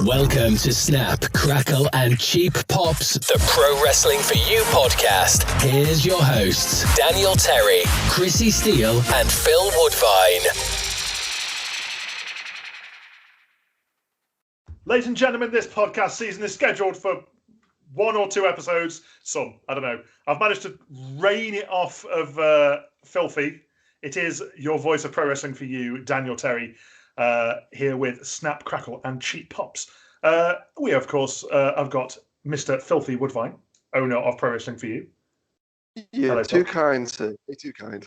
Welcome to Snap, Crackle and Cheap Pops, the Pro Wrestling for You podcast. Here's your hosts, Daniel Terry, Crissi Steel and Phil Woodvine. Ladies and gentlemen, this podcast season is scheduled for 1 or 2 episodes. I don't know. I've managed to rein it off of Filthy. It is your voice of Pro Wrestling for You, Daniel Terry, here with Snap, Crackle and Cheap Pops. We, of course, have got Mr. Filthy Woodvine, owner of Pro Wrestling for You. Yeah, hello, too Phil. kind, sir. You're too kind.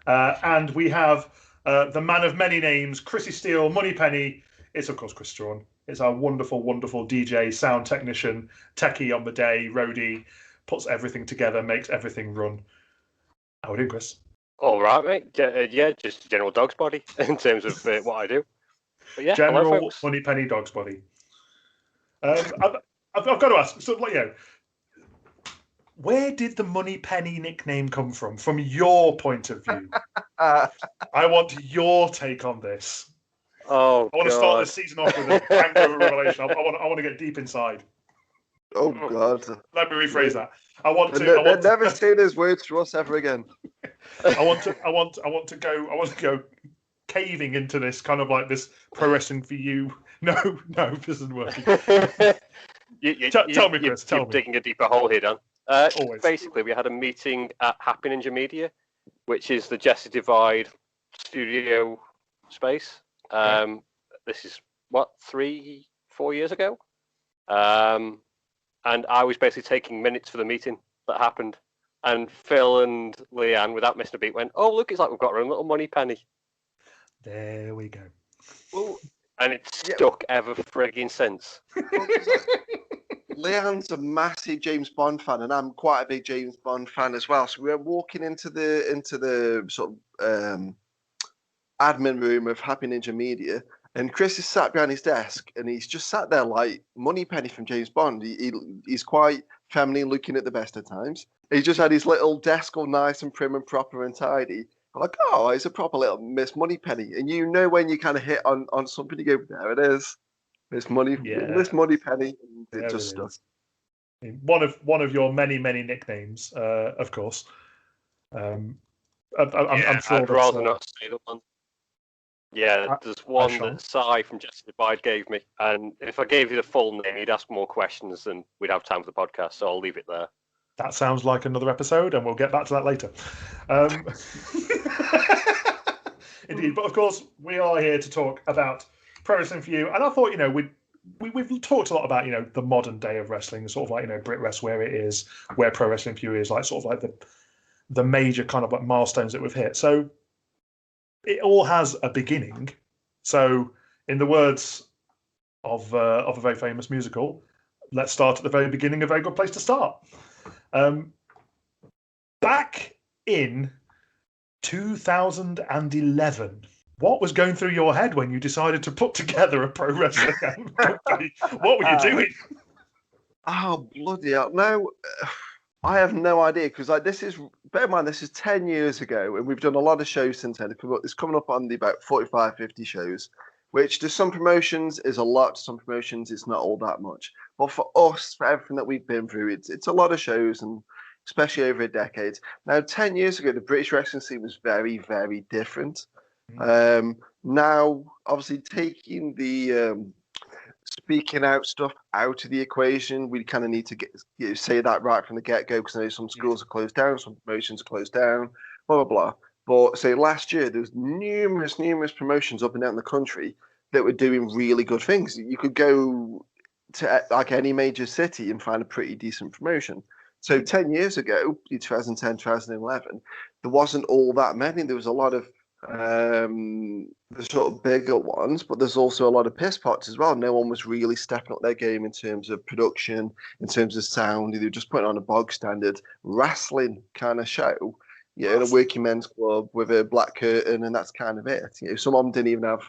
And we have the man of many names, Crissi Steel, Moneypenny. It's, of course, Chris Strawn. It's our wonderful, wonderful DJ, sound technician, techie on the day, roadie, puts everything together, makes everything run. How are we doing, Chris? All right, mate. Yeah, just general dog's body in terms of what I do. But yeah, General hello, folks. Moneypenny dog's body. I've got to ask, so, where did the Moneypenny nickname come from your point of view? I want your take on this. Oh, I want to start this season off with a banger of a revelation. I want to get deep inside. Oh, God. Let me rephrase that. I want to never say those words to us ever again. I want to go caving into this kind of like this Pro Wrestling for You. No, this isn't working. Tell me, Chris. Tell me. Digging a deeper hole here, Dan. Always. Basically, we had a meeting at Happy Ninja Media, which is the Jesse Divide studio space. This is 3-4 years ago. And I was basically taking minutes for the meeting that happened. And Phil and Leanne, without missing a beat, went, "Oh, look, it's like we've got our own little Moneypenny." There we go. Well, and it's stuck ever frigging since. Leanne's a massive James Bond fan, and I'm quite a big James Bond fan as well. So we were walking into the sort of admin room of Happy Ninja Media, and Chris is sat behind his desk, and he's just sat there like Moneypenny from James Bond. He's quite feminine looking at the best of times. He just had his little desk all nice and prim and proper and tidy. I'm like, oh, it's a proper little Miss Moneypenny. And you know when you kind of hit on something, you go, there it is. Miss Moneypenny. It just stuck. One of your many, many nicknames, of course. I'm sure I'd rather not say the one. Yeah, there's one that Cy from Jesse Divide gave me. And if I gave you the full name, you'd ask more questions than we'd have time for the podcast. So I'll leave it there. That sounds like another episode, and we'll get back to that later. Indeed, but of course, we are here to talk about Pro Wrestling for You. And I thought, we've talked a lot about, the modern day of wrestling, sort of like, Brit Wrest, where it is, where Pro Wrestling for You is, like sort of like the major kind of like milestones that we've hit. So it all has a beginning. So in the words of a very famous musical, let's start at the very beginning, a very good place to start. Back in 2011, what was going through your head when you decided to put together a pro wrestling company? What were you doing? Oh, bloody hell. No, I have no idea, because bear in mind, this is 10 years ago, and we've done a lot of shows since then. It's coming up on about 45, 50 shows, which to some promotions is a lot, to some promotions it's not all that much. But for us, for everything that we've been through, it's a lot of shows, and especially over a decade. Now, 10 years ago, the British wrestling scene was very, very different. Now, obviously, taking the speaking out stuff out of the equation, we kind of need to say that right from the get-go, because I know some schools are closed down, some promotions are closed down, blah, blah, blah. But say last year, there was numerous promotions up and down the country that were doing really good things. You could go to like any major city and find a pretty decent promotion. So 10 years ago, 2010, 2011, there wasn't all that many. There was a lot of the sort of bigger ones, but there's also a lot of piss pots as well. No one was really stepping up their game in terms of production, in terms of sound. They were just putting on a bog standard wrestling kind of show. In a working men's club with a black curtain, and that's kind of it. Some of them didn't even have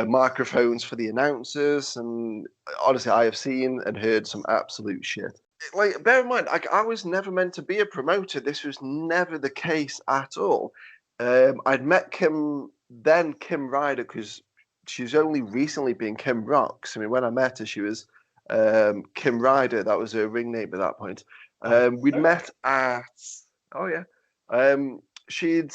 microphones for the announcers, and honestly, I have seen and heard some absolute shit. Like, bear in mind, I was never meant to be a promoter. This was never the case at all. I'd met Kim Ryder, because she's only recently been Kim Rocks. I mean, when I met her, she was Kim Ryder. That was her ring name at that point. We'd met at she'd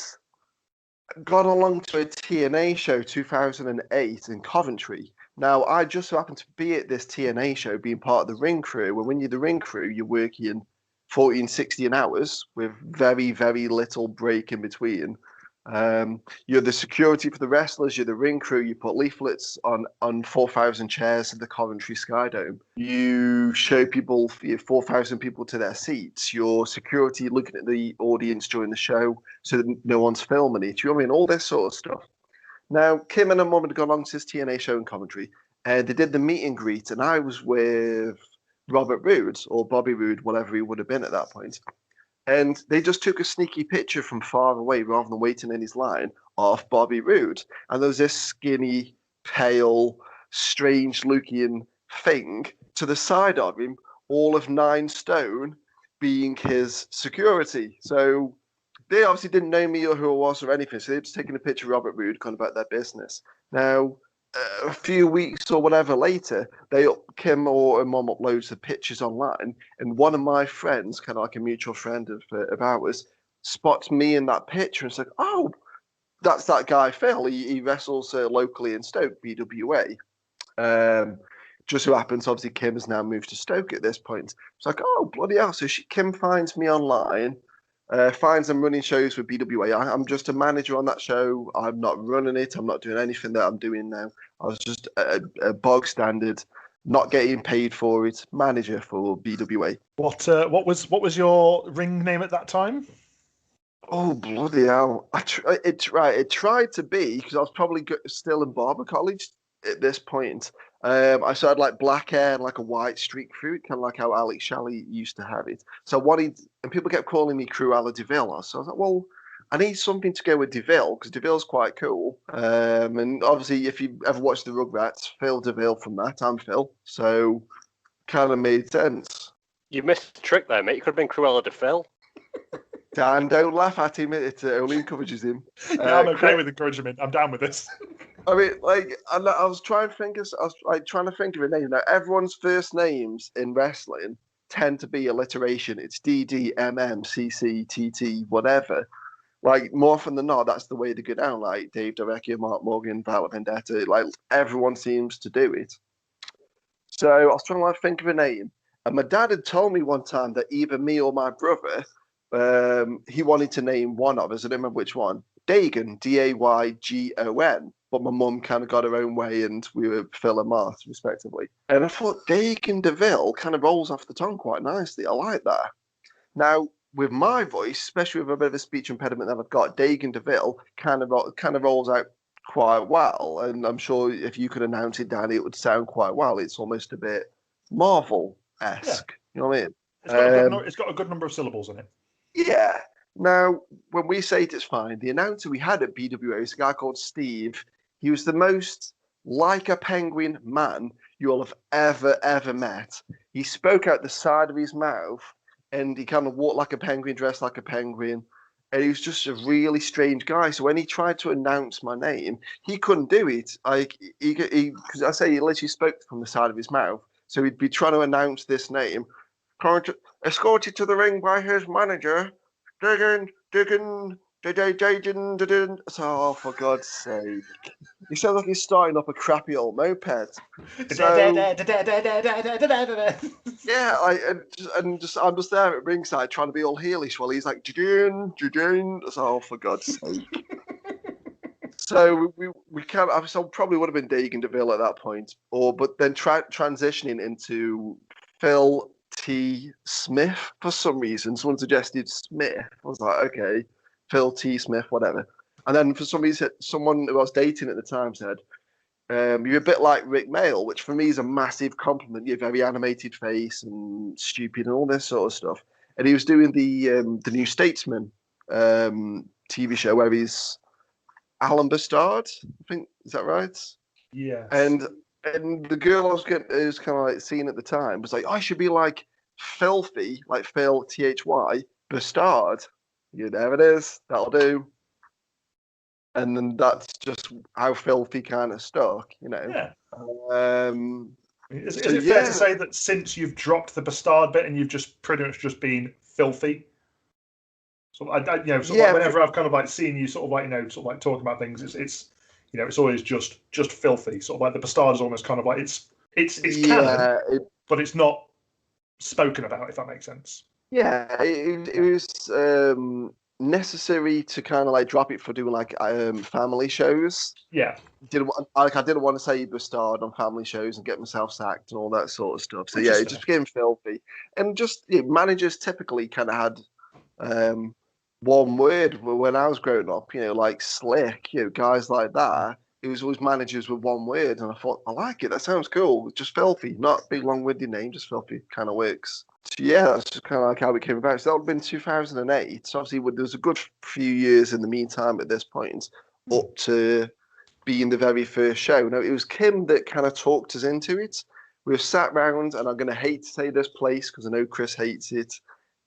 gone along to a TNA show 2008 in Coventry. Now, I just so happened to be at this TNA show being part of the ring crew. And when you're the ring crew, you're working 14, 16 hours with very, very little break in between. You're the security for the wrestlers, you're the ring crew, you put leaflets on 4,000 chairs at the Coventry Skydome. You show people, 4,000 people to their seats. Your security looking at the audience during the show so that no one's filming it. You know what I mean? All this sort of stuff. Now, Kim and her mum had gone along to this TNA show in Coventry, and they did the meet and greet, and I was with Robert Roode, or Bobby Roode, whatever he would have been at that point. And they just took a sneaky picture from far away rather than waiting in his line of Bobby Roode. And there was this skinny, pale, strange-looking thing to the side of him, all of 9 stone, being his security. So they obviously didn't know me or who I was or anything. So they were just taking a picture of Robert Roode, kind of about their business. Now, a few weeks or whatever later, Kim or her mum uploads the pictures online, and one of my friends, kind of like a mutual friend of ours, spots me in that picture and is like, "Oh, that's that guy Phil. He wrestles locally in Stoke, BWA." Just so happens, obviously, Kim has now moved to Stoke at this point. It's like, "Oh, bloody hell!" So Kim finds me online. Finds I'm running shows with BWA. I'm just a manager on that show. I'm not running it. I'm not doing anything that I'm doing now. I was just a bog standard, not getting paid for it, manager for BWA. What was your ring name at that time? Oh, bloody hell. It tried to be, because I was probably still in barber college at this point. I had like black hair and like a white streak through it, kind of like how Alex Shelley used to have it. So and people kept calling me Cruella DeVille. So I was like, well, I need something to go with DeVille, because DeVille's quite cool. And obviously, if you ever watched the Rugrats, Phil DeVille from that, I'm Phil. So kind of made sense. You missed the trick there, mate. You could have been Cruella DeVille. Dan, don't laugh at him. It only encourages him. Yeah, I'm okay with encouragement. I'm down with this. I mean, I was trying to think of a name. Now, everyone's first names in wrestling tend to be alliteration. It's DD, MM, CC, TT, whatever. Like, more often than not, that's the way they go down. Like, Dave Derecchio, Mark Morgan, Violet Vendetta. Like, everyone seems to do it. So I was trying to think of a name. And my dad had told me one time that either me or my brother, he wanted to name one of us. I don't remember which one. Dagon, Daygon. But my mum kind of got her own way, and we were Phil and Martha, respectively. And I thought Dagon DeVille kind of rolls off the tongue quite nicely. I like that. Now, with my voice, especially with a bit of a speech impediment that I've got, Dagon DeVille kind of rolls out quite well. And I'm sure if you could announce it, Danny, it would sound quite well. It's almost a bit Marvel-esque. Yeah. You know what I mean? It's got a good number of syllables in it. Yeah. Now, when we say it's fine, the announcer we had at BWA is a guy called Steve. He was the most like a penguin man you'll have ever met. He spoke out the side of his mouth, and he kind of walked like a penguin, dressed like a penguin. And he was just a really strange guy. So when he tried to announce my name, he couldn't do it. Like because I say he literally spoke from the side of his mouth. So he'd be trying to announce this name, escorted to the ring by his manager, Diggin. Oh, for God's sake. He sounds like he's starting up a crappy old moped. Yeah, I'm just there at ringside trying to be all heelish while he's like, Diggin. Oh, for God's sake. So we can't. I probably would have been Dagon DeVille at that point, but then transitioning into Phil T. Smith for some reason. Someone suggested Smith. I was like, okay, Phil T. Smith, whatever. And then for some reason, someone who I was dating at the time said, you're a bit like Rick Mail, which for me is a massive compliment. You're very animated face and stupid and all this sort of stuff. And he was doing the New Statesman TV show where he's Alan Bastard, I think. Is that right? Yeah. And the girl I was kind of like seeing at the time was like, I should be like Filthy, like Phil, Thy, Bastard. There it is. That'll do. and then that's just how filthy kind of stuck, you know. Yeah. Is So, it fair yeah. to say that since you've dropped the bastard bit and you've just pretty much just been filthy? So whenever I've kind of like seen you sort of like sort of like talking about things, it's it's always just filthy. Sort of like the bastard is almost kind of like it's canon, but it's not spoken about, if that makes sense. Yeah, it was necessary to kind of like drop it for doing like family shows. Yeah, I didn't want to say bastard on family shows and get myself sacked and all that sort of stuff. So yeah, it just became filthy, and just managers typically kind of had one word when I was growing up. Like slick, guys like that. It was always managers with one word, and I thought I like it. That sounds cool. Just filthy, not big long-winded name, just filthy kind of works. So yeah, that's just kind of like how it came about. So that would have been 2008. So obviously, there was a good few years in the meantime at this point, up to being the very first show. Now, it was Kim that kind of talked us into it. We were sat round, and I'm going to hate to say this place because I know Chris hates it.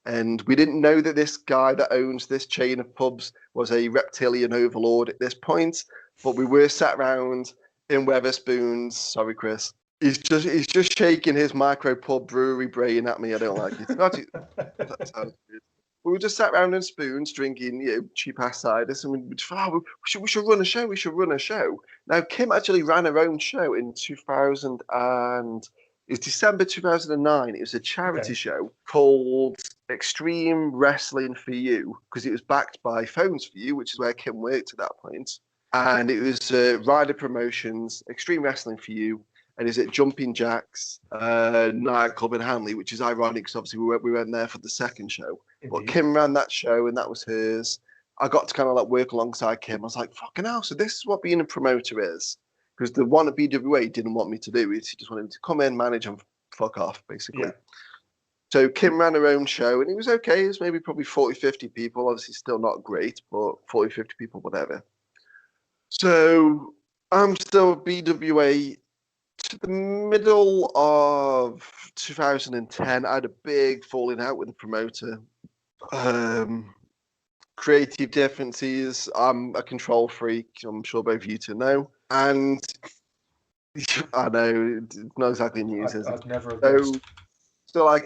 And we didn't know that this guy that owns this chain of pubs was a reptilian overlord at this point. But we were sat round in Wetherspoons. Sorry, Chris. He's just shaking his micro pub brewery brain at me. I don't like it. That sounds good. We were just sat round in Spoons drinking, cheap ass ciders, and we thought, we should run a show. We should run a show. Now, Kim actually ran her own show in 2000 and it was December 2009. It was a charity show called Extreme Wrestling for You because it was backed by Phones for You, which is where Kim worked at that point. And it was Rider Promotions, Extreme Wrestling for You, and is it Jumping Jacks nightclub in Hanley, which is ironic because obviously we went there for the second show. Indeed. But Kim ran that show, and that was hers. I got to kind of like work alongside Kim. I was like, fucking hell, so this is what being a promoter is. Because the one at BWA didn't want me to do it. He just wanted me to come in, manage, and fuck off, basically. Yeah. So Kim ran her own show, and it was okay. It was maybe probably 40, 50 people. Obviously still not great, but 40, 50 people, whatever. So I'm still at BWA to the middle of 2010. I had a big falling out with the promoter. Creative differences. I'm a control freak. I'm sure both of you two know. And I know it's not exactly news, is it? I've never guessed. So I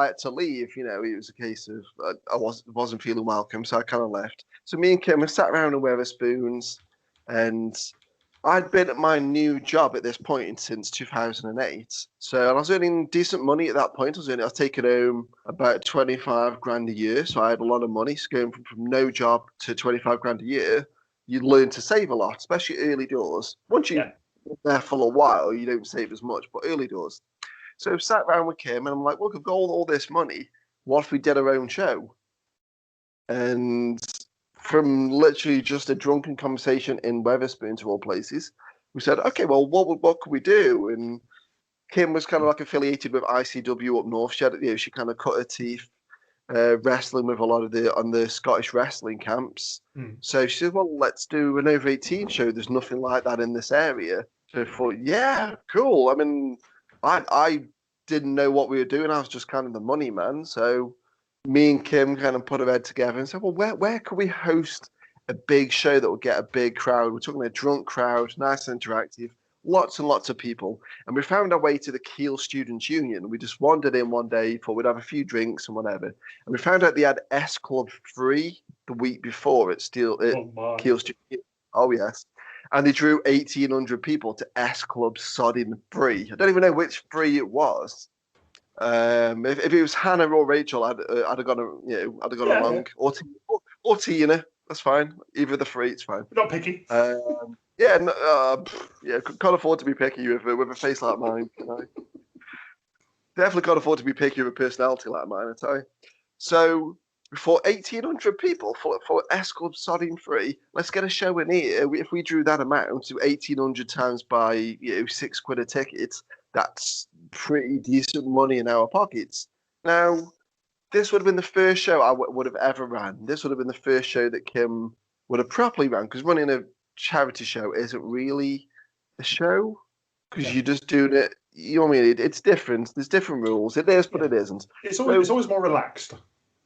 had to leave. It was a case of I wasn't feeling welcome, so I kind of left. So me and Kim we sat around and Wetherspoons, and I'd been at my new job at this point since 2008. So I was earning decent money at that point. I was taking home about 25 grand a year. So I had a lot of money. So going from no job to 25 grand a year, you learn to save a lot, especially early doors. Once you're there for a while, you don't save as much, but early doors. So I sat around with Kim and I'm like, look, I've got all this money. What if we did our own show? And from literally just a drunken conversation in Wetherspoons of all places, we said, okay, well, what could we do? And Kim was kind of like affiliated with ICW up north. She kind of cut her teeth wrestling with a lot of on the Scottish wrestling camps. So she said, well, let's do an over 18 show. There's nothing like that in this area. So I thought, yeah, cool. I mean, I didn't know what we were doing. I was just kind of the money man. So me and Kim kind of put our head together and said, well, where could we host a big show that would get a big crowd? We're talking a drunk crowd, nice and interactive, lots and lots of people. And we found our way to the Kiel Students' Union. We just wandered in one day, thought we'd have a few drinks and whatever. And we found out they had S Club free the week before at Kiel Students' Union. Oh, yes. And they drew 1,800 people to S Club sodding free. I don't even know which free it was. If it was Hannah or Rachel, I'd have gone along. Yeah. Or Tina, that's fine. Either of the three, it's fine. Not picky. Can't afford to be picky with a face like mine. Definitely can't afford to be picky with a personality like mine, I tell you. So for 1,800 people for S Club sodding free, let's get a show in here. If we drew that amount to 1,800 times by £6 a ticket, that's pretty decent money in our pockets. Now, this would have been the first show I would have ever ran. This would have been the first show that Kim would have properly ran, because running a charity show isn't really a show, because you're just doing it. You know what I mean? It's different. There's different rules. It is, but it isn't. It's always more relaxed.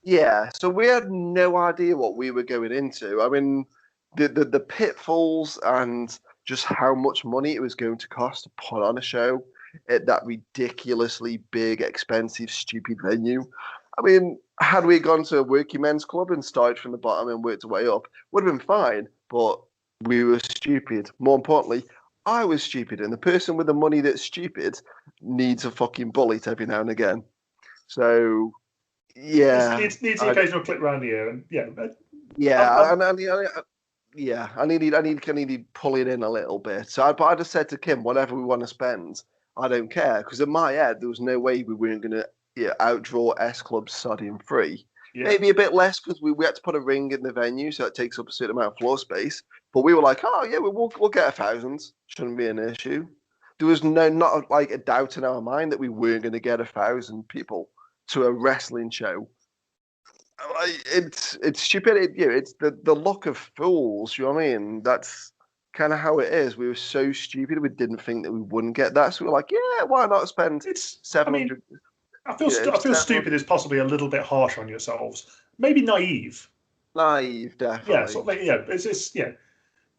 Yeah. So we had no idea what we were going into. I mean, the pitfalls and just how much money it was going to cost to put on a show at that ridiculously big, expensive, stupid venue. I mean, had we gone to a working men's club and started from the bottom and worked our way up, would have been fine, but we were stupid. More importantly, I was stupid, and the person with the money that's stupid needs a fucking bullet every now and again. So, yeah. It needs the occasional clip round here, and I needed pulling in a little bit. So I just said to Kim, whatever we want to spend, I don't care. Because in my head, there was no way we weren't going to outdraw S Club's sodding free. Yeah. Maybe a bit less because we had to put a ring in the venue, so it takes up a certain amount of floor space. But we were like, oh yeah, we'll get 1,000. Shouldn't be an issue. There was not like a doubt in our mind that we weren't going to get 1,000 people to a wrestling show. It's stupid. It's the luck of fools. You know what I mean? That's kind of how it is. We were so stupid. We didn't think that we wouldn't get that. So we were like, yeah, why not spend 700? I feel stupid is possibly a little bit harsh on yourselves. Maybe naive. Naive, definitely. Yeah, sort of it's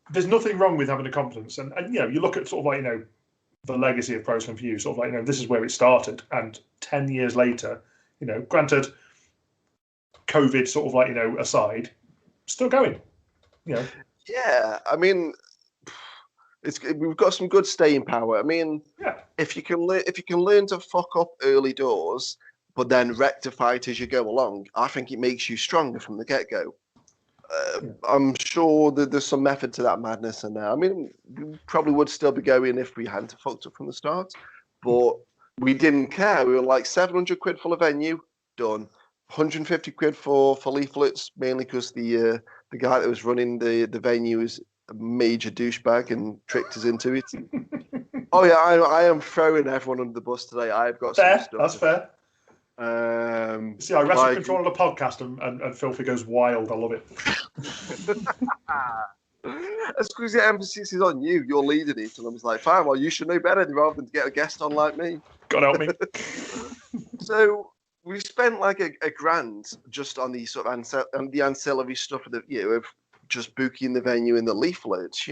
there's nothing wrong with having a confidence, and you look at sort of like the legacy of Pro Wrestling for You, sort of like this is where it started, and 10 years later, granted, COVID sort of like aside, still going. Yeah, I mean, we've got some good staying power. I mean, if you can learn to fuck up early doors, but then rectify it as you go along, I think it makes you stronger from the get-go. I'm sure that there's some method to that madness in there. I mean, we probably would still be going if we hadn't fucked up from the start, but we didn't care. We were like 700 quid for a venue, done. 150 quid for leaflets, mainly because the guy that was running the venue is a major douchebag and tricked us into it. Oh yeah, I am throwing everyone under the bus today. I've got some stuff. That's fair. See, I wrestle control on a podcast and Filthy goes wild. I love it. That's because the emphasis is on you. You're leading it, and I was like, fine. Well, you should know better rather than get a guest on like me. God help me. So we spent like a grand just on the sort of the ancillary stuff of of just booking the venue and the leaflets,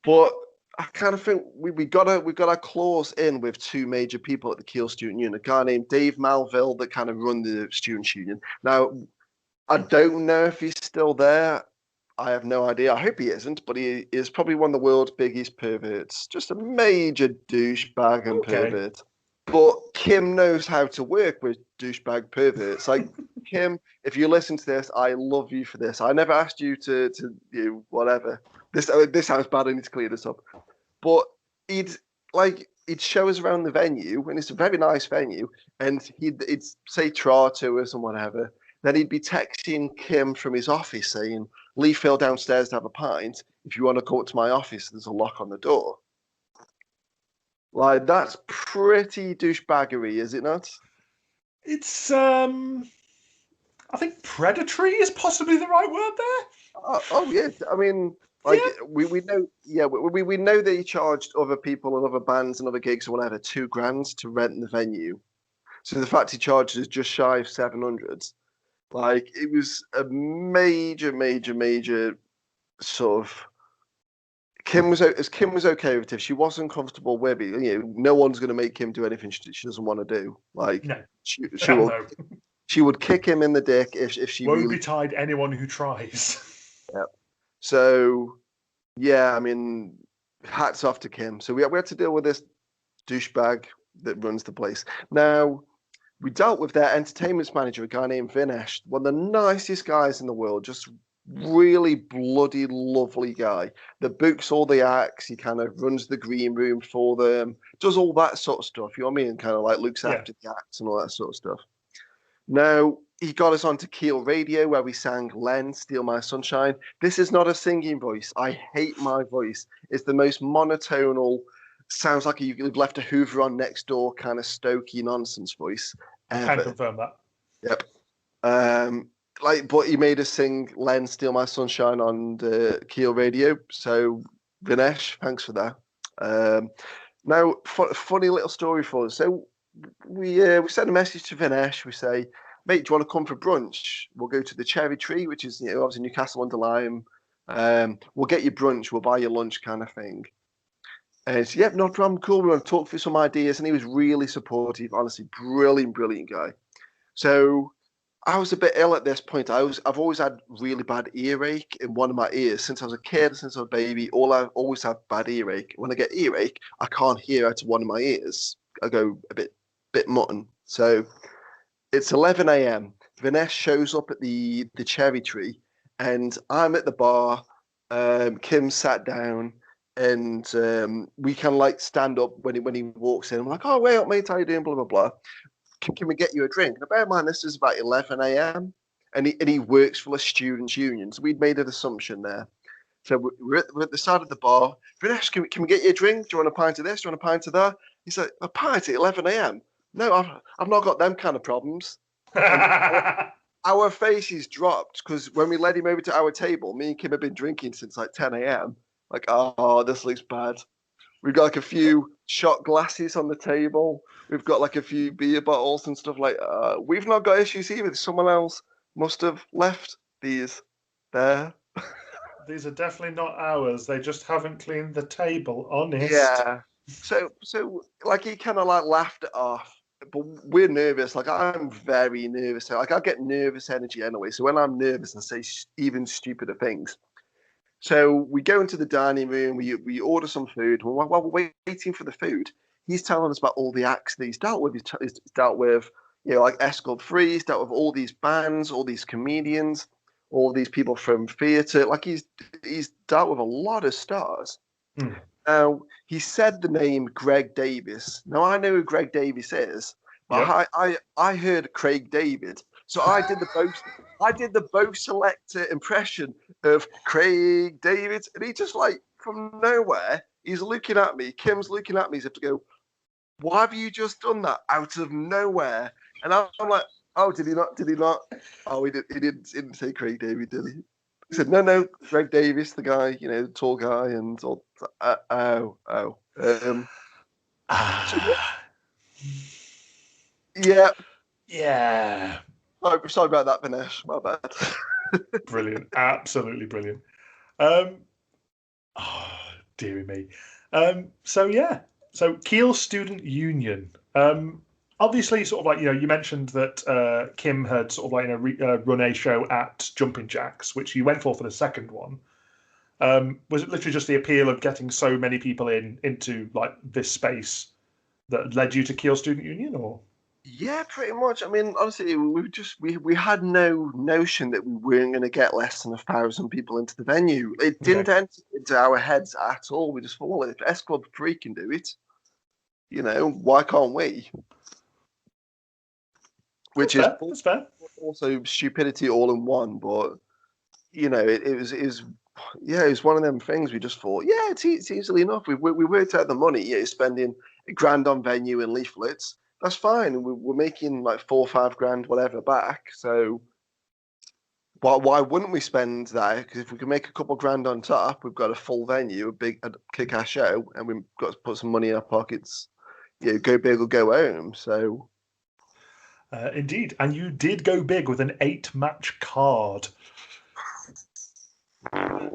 But I kind of think we got our clause in with two major people at the Kiel Student Union, a guy named Dave Malville that kind of run the Students' Union. Now, I don't know if he's still there. I have no idea. I hope he isn't, but he is probably one of the world's biggest perverts. Just a major douchebag and pervert. But Kim knows how to work with douchebag perverts. Like, Kim, if you listen to this, I love you for this. I never asked you to whatever. This sounds bad. I need to clear this up. But he'd show us around the venue, and it's a very nice venue, and he'd say tra to us and whatever. Then he'd be texting Kim from his office saying, leave Phil downstairs to have a pint. If you want to go up to my office, there's a lock on the door. Like, that's pretty douchebaggery, is it not? It's, I think predatory is possibly the right word there. Oh yeah. I mean, like, we know, we know that he charged other people and other bands and other gigs or whatever $2,000 to rent the venue. So the fact he charged us just shy of 700, like, it was a major sort of. Kim was okay with it. She wasn't comfortable with it. No one's going to make Kim do anything she doesn't want to do. Like, no. She would kick him in the dick if she won't really be tied anyone who tries. Yeah. So, yeah, I mean, hats off to Kim. So we had to deal with this douchebag that runs the place. Now, we dealt with their entertainment manager, a guy named Vinesh, one of the nicest guys in the world, just really bloody lovely guy that books all the acts. He kind of runs the green room for them, does all that sort of stuff. You know what I mean? Kind of like looks after the acts and all that sort of stuff. Now, he got us onto Kiel Radio where we sang Len, Steal My Sunshine. This is not a singing voice. I hate my voice. It's the most monotonal, sounds like you've left a Hoover on next door kind of Stokey nonsense voice ever. I can confirm that. Yep. But he made us sing Len, Steal My Sunshine on the Kiel Radio. So, Vinesh, thanks for that. Now, funny little story for us. So, we sent a message to Vinesh. We say, mate, do you want to come for brunch? We'll go to the Cherry Tree, which is obviously Newcastle under Lyme. We'll get you brunch. We'll buy you lunch, kind of thing. And he said, yep, no problem, cool. We're going to talk through some ideas. And he was really supportive, honestly, brilliant guy. So I was a bit ill at this point. I've always had really bad earache in one of my ears. Since I was a kid, since I was a baby, I always have bad earache. When I get earache, I can't hear out of one of my ears. I go a bit mutton. So it's 11 a.m. Vinesh shows up at the Cherry Tree, and I'm at the bar. Kim sat down. And we kind of like stand up when he walks in. I'm like, oh, wait up, mate, how you doing? Blah, blah, blah. Can we get you a drink? Now, bear in mind, this is about 11 a.m. And he works for the students' union. So we'd made an assumption there. So we're at the side of the bar. Vinesh, can we get you a drink? Do you want a pint of this? Do you want a pint of that? He's like, a pint at 11 a.m.? No, I've not got them kind of problems. Our faces dropped because when we led him over to our table, me and Kim have been drinking since like 10 a.m. Like, oh, this looks bad. We've got like a few shot glasses on the table. We've got like a few beer bottles and stuff like we've not got issues either. Someone else must have left these there. These are definitely not ours. They just haven't cleaned the table, honest. Yeah. So like he kind of like laughed it off. But we're nervous. Like I'm very nervous. So like I get nervous energy anyway. So when I'm nervous and say even stupider things. So we go into the dining room, we order some food. While we're waiting for the food, he's telling us about all the acts that he's dealt with. He's dealt with, like Escort Free, he's dealt with all these bands, all these comedians, all these people from theatre. Like he's dealt with a lot of stars. Mm. Now, he said the name Greg Davis. Now, I know who Greg Davis is, but yep. I heard Craig David. So I did the Bo Selector impression of Craig David, and he just like from nowhere, he's looking at me. Kim's looking at me. He's have to go, why have you just done that out of nowhere? And I'm like, oh, did he not? Oh, he didn't say Craig David, did he? He said, no, Greg Davis, the guy, the tall guy, and all. Yeah. Yeah. Sorry about that, Vinesh. My bad. Brilliant. Absolutely brilliant. Dearie me. So Kiel Student Union. Obviously, sort of like, you mentioned that Kim had sort of like, run a show at Jumping Jacks, which you went for the second one. Was it literally just the appeal of getting so many people into like this space that led you to Kiel Student Union, or? Yeah, pretty much. I mean, honestly, we had no notion that we weren't going to get less than 1,000 people into the venue. It didn't enter into our heads at all. We just thought, well, if Escort Free can do it, why can't we? Which that's fair. Also stupidity all in one. But it was one of them things. We just thought, it's easily enough. We worked out the money. Spending $1,000 on venue and leaflets. That's fine. We're making like $4 or $5 grand, whatever, back. So why wouldn't we spend that? Because if we can make a couple grand on top, we've got a full venue, a kick-ass show, and we've got to put some money in our pockets. Go big or go home. So indeed, and you did go big with an 8-match card. I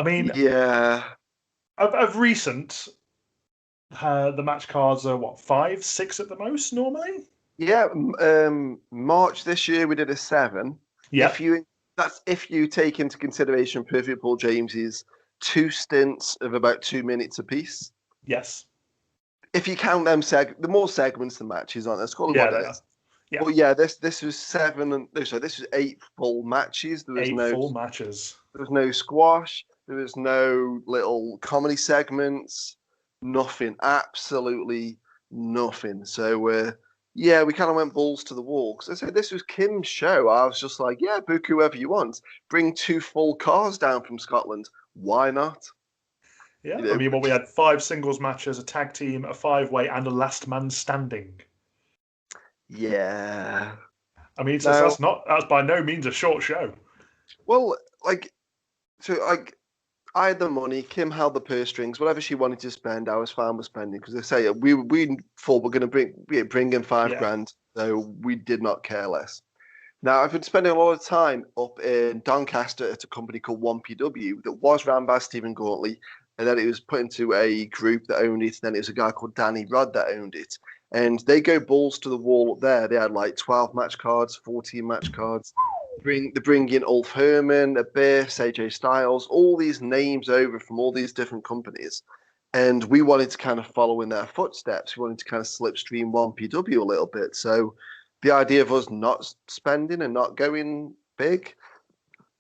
mean, yeah, of recent. The match cards are 5, 6 at the most normally. Yeah, March this year we did a 7. Yeah, if you take into consideration Perfect Paul James's 2 stints of about 2 minutes apiece. Yes. If you count them the more segments the matches, aren't there? Let's call it what it is. Yeah. Well, this was 7 this was 8 full matches. There was 8 full matches. There was no squash. There was no little comedy segments. Nothing, absolutely nothing. So we kind of went balls to the wall. Because I said this was Kim's show. I was just like, book whoever you want. Bring 2 full cars down from Scotland. Why not? Yeah, I mean, we had 5 singles matches, a tag team, a 5-way, and a last man standing. Yeah. I mean, that's by no means a short show. Well, I had the money. Kim held the purse strings. Whatever she wanted to spend, I was fine with spending because they say we thought we're going to bring in £5,000, so we did not care less. Now I've been spending a lot of time up in Doncaster at a company called 1PW that was run by Stephen Gauntly, and then it was put into a group that owned it. And then it was a guy called Danny Rod that owned it, and they go balls to the wall up there. They had like 12 match cards, 14 match cards. They bring in Ulf Herman, Abyss, AJ Styles, all these names over from all these different companies. And we wanted to kind of follow in their footsteps. We wanted to kind of slipstream 1PW a little bit. So the idea of us not spending and not going big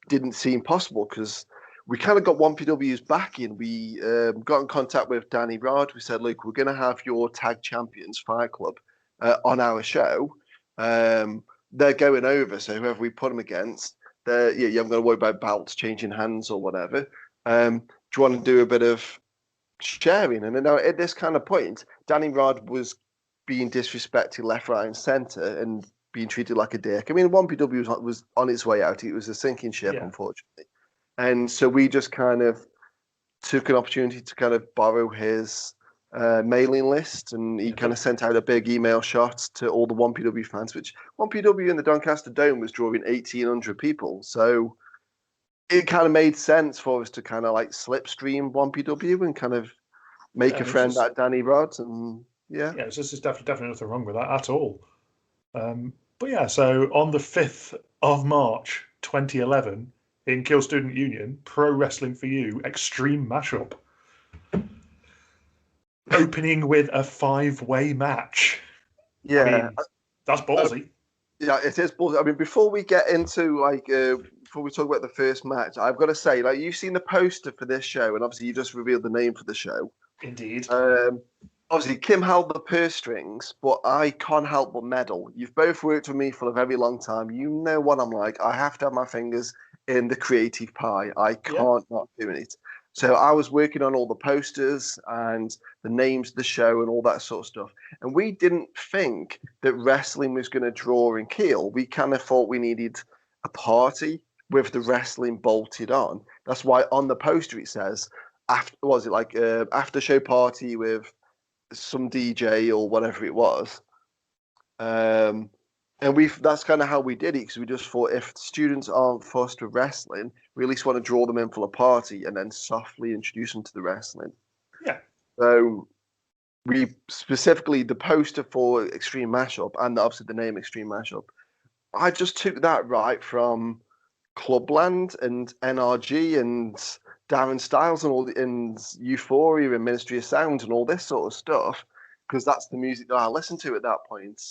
didn't seem possible because we kind of got 1PW's backing. We got in contact with Danny Rod. We said, look, we're going to have your tag champions Fight Club on our show. They're going over, so whoever we put them against, you haven't got to worry about belts changing hands or whatever. Do you want to do a bit of sharing? And then at this kind of point, Danny Rod was being disrespected left, right, and centre and being treated like a dick. I mean, 1PW was on its way out. It was a sinking ship, unfortunately. And so we just kind of took an opportunity to kind of borrow his mailing list, and he kind of sent out a big email shot to all the 1PW fans, which 1PW in the Doncaster Dome was drawing 1,800 people. So it kind of made sense for us to kind of like slipstream 1PW and kind of make a friend like Danny Rod. And there's definitely nothing wrong with that at all. But yeah, so on the 5th of March 2011 in Kiel Student Union, Pro Wrestling for You Extreme Mashup. Opening with a 5-way match. Yeah. I mean, that's ballsy. Yeah, it is ballsy. I mean, before we get into, before we talk about the first match, I've got to say, you've seen the poster for this show, and obviously you just revealed the name for the show. Indeed. Obviously, Kim held the purse strings, but I can't help but meddle. You've both worked with me for a very long time. You know what I'm like. I have to have my fingers in the creative pie. I can't not do it. So I was working on all the posters and the names of the show and all that sort of stuff. And we didn't think that wrestling was going to draw in Kiel. We kind of thought we needed a party with the wrestling bolted on. That's why on the poster it says, after show party with some DJ or whatever it was. And that's kind of how we did it, because we just thought if students aren't fussed with wrestling, we at least want to draw them in for a party and then softly introduce them to the wrestling. Yeah. So we specifically, the poster for Extreme Mashup and obviously the name Extreme Mashup, I just took that right from Clubland and NRG and Darren Styles and Euphoria and Ministry of Sound and all this sort of stuff, because that's the music that I listened to at that point.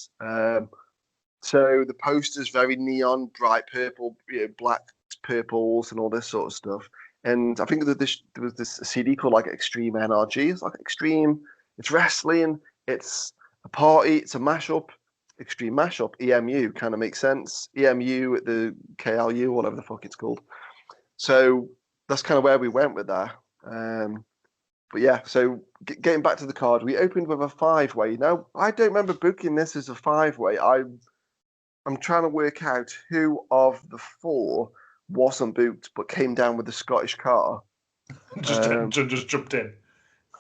So the poster's very neon, bright purple, black purples and all this sort of stuff. And I think there was this CD called like Extreme NRG. It's like Extreme, it's wrestling, it's a party, it's a mashup. Extreme Mashup, EMU kind of makes sense. EMU at the KLU, whatever the fuck it's called. So that's kind of where we went with that. But yeah, so getting back to the card, we opened with a 5-way. Now, I don't remember booking this as a 5-way. I'm trying to work out who of the 4 wasn't booked but came down with the Scottish car. just jumped in.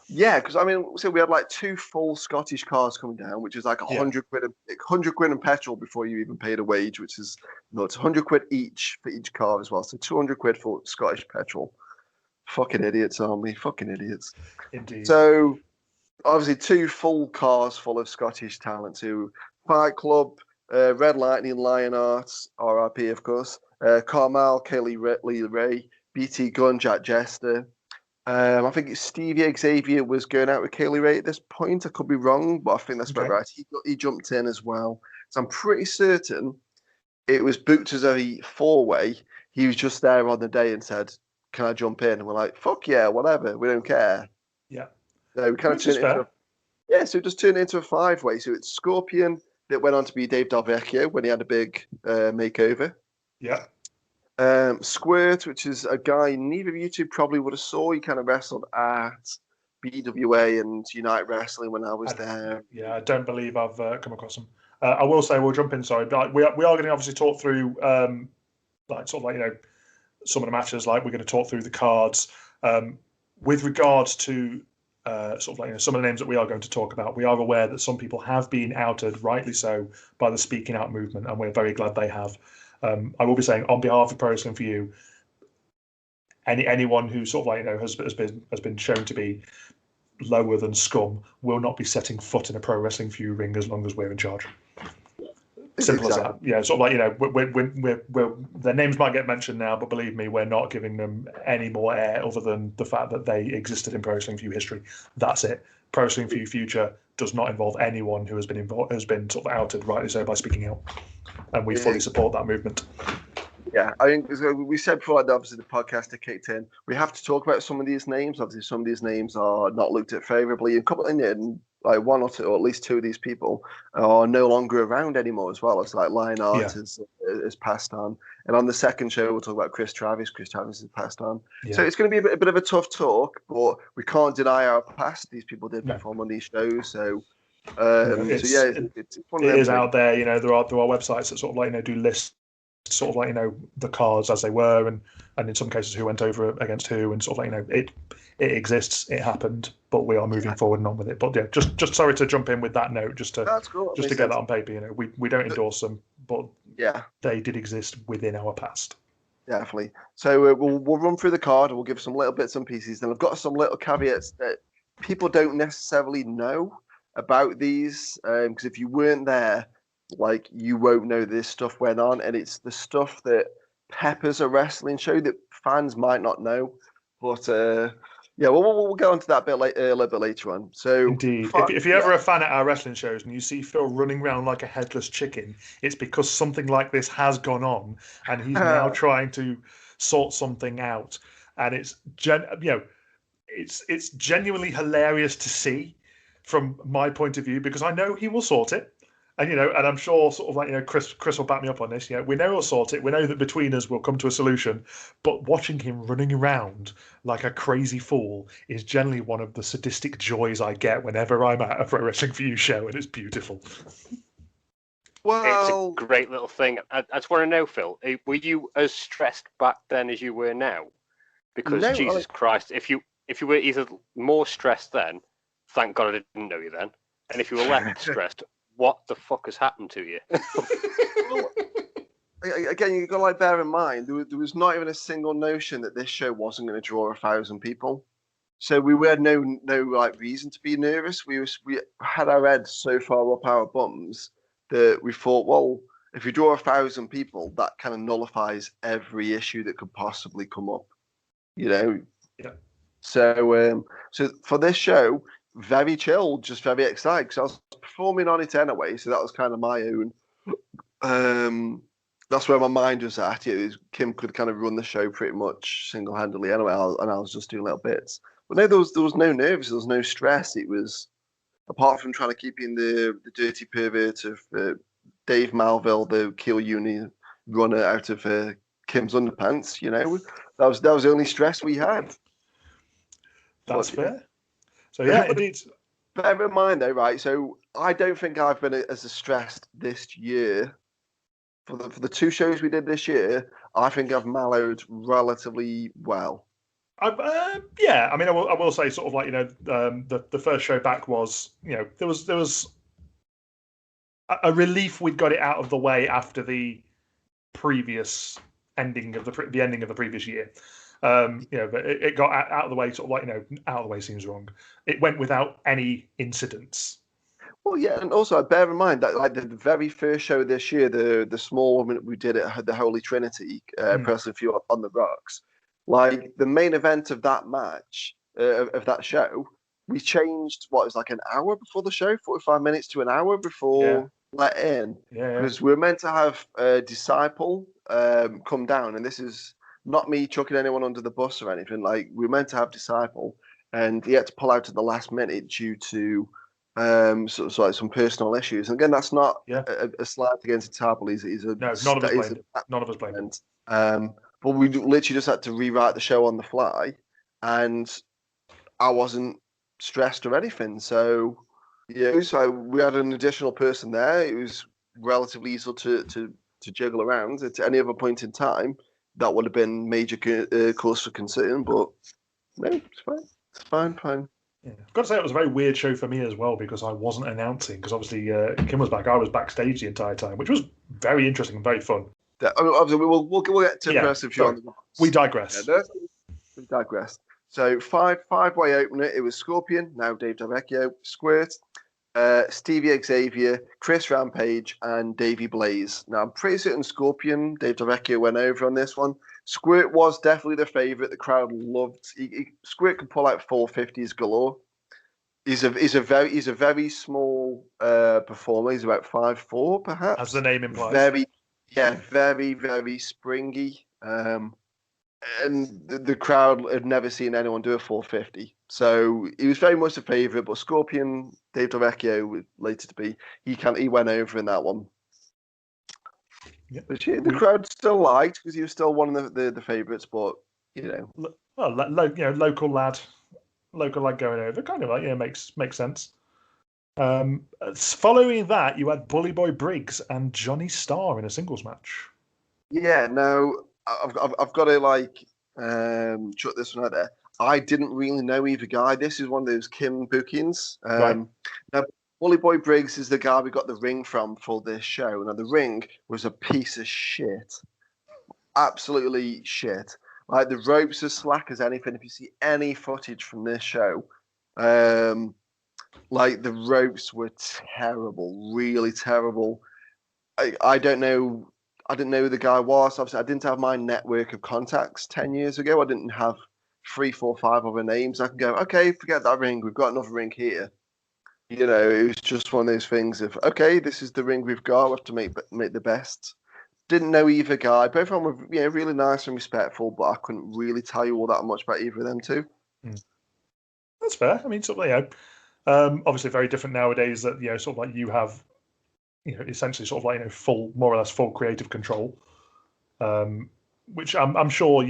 Yeah, because I mean, so we had like 2 full Scottish cars coming down, which is like 100 quid in petrol before you even paid a wage, which is it's 100 quid each for each car as well. So 200 quid for Scottish petrol. Fucking idiots, aren't we? Fucking idiots. Indeed. So obviously 2 full cars full of Scottish talent to Fight Club, Red Lightning, Lionheart, RIP of course, Carmel, Kelly Lee Ray, BT Gunn, Jack Jester. I think Stevie Xavier was going out with Kaylee Ray at this point. I could be wrong, but I think that's about right. He jumped in as well. So I'm pretty certain it was booked as a 4-way. He was just there on the day and said, "Can I jump in?" And we're like, "Fuck yeah, whatever. We don't care." Yeah. So we kind of turned it into so just turned it into a 5-way. So it's Scorpion that went on to be Dave Del Vecchio when he had a big makeover. Yeah. Squirt, which is a guy neither of you two probably would have saw. He kind of wrestled at BWA and Unite Wrestling when I was there. Yeah, I don't believe I've come across him. I will say, we'll jump in, sorry, but we are going to obviously talk through some of the matches. Like, we're going to talk through the cards. With regards to sort of like some of the names that we are going to talk about, we are aware that some people have been outed, rightly so, by the speaking out movement, and we're very glad they have. I will be saying on behalf of Pro Wrestling for You, anyone who sort of like has been shown to be lower than scum will not be setting foot in a Pro Wrestling for You ring as long as we're in charge. Simple as that. Yeah, sort of like we're their names might get mentioned now, but believe me, we're not giving them any more air other than the fact that they existed in Pro Wrestling for You history. That's it. Pro Wrestling for You future does not involve anyone who has been sort of outed, rightly so, by speaking out, and we fully support that movement. Yeah, I think we said before that obviously the podcast had kicked in. We have to talk about some of these names. Obviously, some of these names are not looked at favourably. A couple in like one or two, or at least two of these people are no longer around anymore as well. It's like Lionheart has passed on. And on the second show, we'll talk about Chris Travis. Chris Travis has passed on. Yeah. So it's going to be a bit of a tough talk, but we can't deny our past. These people did perform on these shows. So, it is out there. You know, there are websites that sort of like do lists, sort of like the cards as they were, and in some cases who went over against who, and sort of like it exists, it happened, but we are moving forward and on with it. But yeah, just sorry to jump in with that note, just to get that on paper. We don't endorse them, but they did exist within our past. Definitely. So we'll run through the card. We'll give some little bits and pieces. And I've got some little caveats that people don't necessarily know about these, because if you weren't there, like, you won't know this stuff went on, and it's the stuff that peppers a wrestling show that fans might not know. But we'll get onto that a little bit later on. So indeed, if you're ever a fan at our wrestling shows and you see Phil running around like a headless chicken, it's because something like this has gone on, and he's now trying to sort something out. And it's it's genuinely hilarious to see from my point of view, because I know he will sort it. And and I'm sure sort of like Chris will back me up on this. We know he'll sort it. We know that between us we'll come to a solution. But watching him running around like a crazy fool is generally one of the sadistic joys I get whenever I'm at a Pro Wrestling for You show, and it's beautiful. Well, it's a great little thing. I just want to know, Phil, were you as stressed back then as you were now? Because Jesus Christ, if you were either more stressed then, thank God I didn't know you then, and if you were less stressed, what the fuck has happened to you? Well, again, you've got to bear in mind, there was not even a single notion that this show wasn't going to draw 1,000 people. So we had no reason to be nervous. We had our heads so far up our bums that we thought, well, if you draw 1,000 people, that kind of nullifies every issue that could possibly come up. Yeah. So for this show, very chilled, just very excited, because I was performing on it anyway, so that was kind of my own. That's where my mind was at. Kim could kind of run the show pretty much single-handedly anyway, and I was just doing little bits. But no, there was no nerves, there was no stress. It was, apart from trying to keep in the dirty pervert of Dave Malville, the Kill Uni runner out of Kim's underpants. That was the only stress we had. That's fair. So yeah, indeed. Bear in mind though, right? So I don't think I've been as stressed this year. For the two shows we did this year, I think I've mellowed relatively well. I mean, I will say sort of like the first show back was there was a relief we'd got it out of the way after the previous ending of the ending of the previous year. But it got out of the way, sort of like out of the way seems wrong. It went without any incidents. Well, yeah, and also bear in mind that like the very first show this year, the small one we did at the Holy Trinity, Wrestling for You on the Rocks, like the main event of that match, of that show, we changed what was like an hour before the show, 45 minutes to an hour before let in, because we were meant to have a Disciple come down, and this is not me chucking anyone under the bus or anything. Like, we were meant to have Disciple, and he had to pull out at the last minute due to some personal issues. And again, that's not a slight against Disciple. He's none of us blamed him. But we literally just had to rewrite the show on the fly, and I wasn't stressed or anything. So so we had an additional person there. It was relatively easy to jiggle around. At any other point in time, that would have been major cause for concern, but No, it's fine. It's fine. Yeah. I've got to say, it was a very weird show for me as well because I wasn't announcing. Because obviously, Kim was back. I was backstage the entire time, which was very interesting and very fun. Obviously, we'll get to Yeah, impressive show on the box. We digress. Yeah, we digress. So five-way opener. It was Scorpion, now Dave Davecchio, Squirt, Stevie Xavier, Chris Rampage, and Davey Blaze. Now, I'm pretty certain Scorpion, Dave Davecchio went over on this one. Squirt was definitely the favourite. The crowd loved. Squirt could pull out 450s galore. He's a very small performer. He's about 5'4", perhaps. As the name implies. Very springy. And the crowd had never seen anyone do a 450. So he was very much a favourite, but Scorpion, Dave Davecchio, later to be, he went over in that one. Yeah. But the crowd still liked because he was still one of the favourites, but local lad going over, kind of makes sense. Following that, you had Bully Boy Briggs and Johnny Starr in a singles match. Yeah, no, I've got to chuck this one out there. I didn't really know either guy. This is one of those Kim bookings. Right. Now, Bully Boy Briggs is the guy we got the ring from for this show. Now, the ring was a piece of shit. Absolutely shit. Like, the ropes are slack as anything. If you see any footage from this show, like, the ropes were terrible, really terrible. I don't know. I didn't know who the guy was. Obviously, I didn't have my network of contacts 10 years ago. I didn't have 3, 4, 5 other names. I can go, okay, forget that ring. We've got another ring here. It was just one of those things of, okay, this is the ring we've got. We have to make the best. Didn't know either guy. Both of them were really nice and respectful, but I couldn't really tell you all that much about either of them two. That's fair. I mean, sort of, obviously very different nowadays that, sort of like you have, essentially sort of like, more or less full creative control, which I'm sure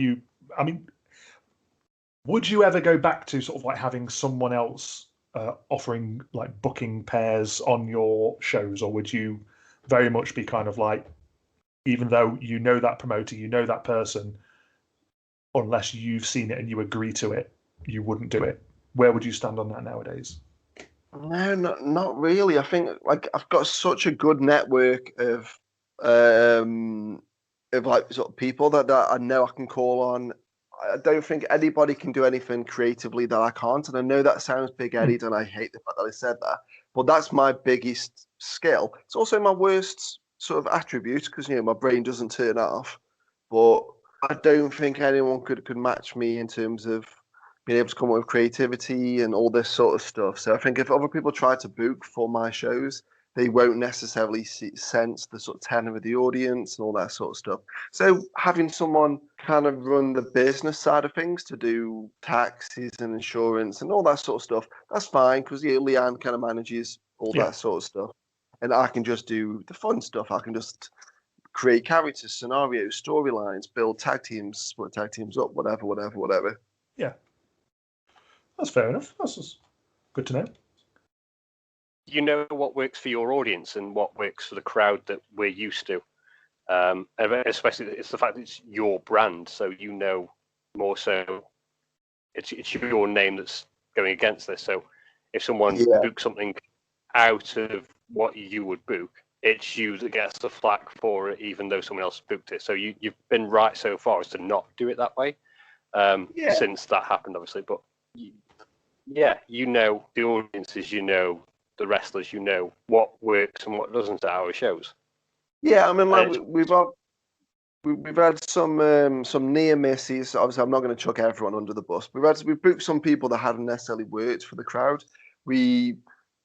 would you ever go back to sort of like having someone else offering like booking pairs on your shows, or would you very much be kind of like, even though that promoter, that person, unless you've seen it and you agree to it, you wouldn't do it? Where would you stand on that nowadays? No, not really. I think like I've got such a good network of like sort of people that I know I can call on. I don't think anybody can do anything creatively that I can't. And I know that sounds big-headed, and I hate the fact that I said that. But that's my biggest skill. It's also my worst sort of attribute because my brain doesn't turn off. But I don't think anyone could match me in terms of being able to come up with creativity and all this sort of stuff. So I think if other people try to book for my shows, they won't necessarily sense the sort of tenor of the audience and all that sort of stuff. So having someone kind of run the business side of things to do taxes and insurance and all that sort of stuff, that's fine because Leanne kind of manages all that sort of stuff. And I can just do the fun stuff. I can just create characters, scenarios, storylines, build tag teams, split tag teams up, whatever. Yeah. That's fair enough. That's good to know. You know what works for your audience and what works for the crowd that we're used to. And especially it's the fact that it's your brand, so more so it's your name that's going against this. So if someone books something out of what you would book, it's you that gets the flack for it, even though someone else booked it. So you've been right so far as to not do it that way since that happened, obviously. But the audiences, the wrestlers, what works and what doesn't at our shows. Yeah, I mean, like we've had some near misses. Obviously, I'm not going to chuck everyone under the bus. We've booked some people that hadn't necessarily worked for the crowd. We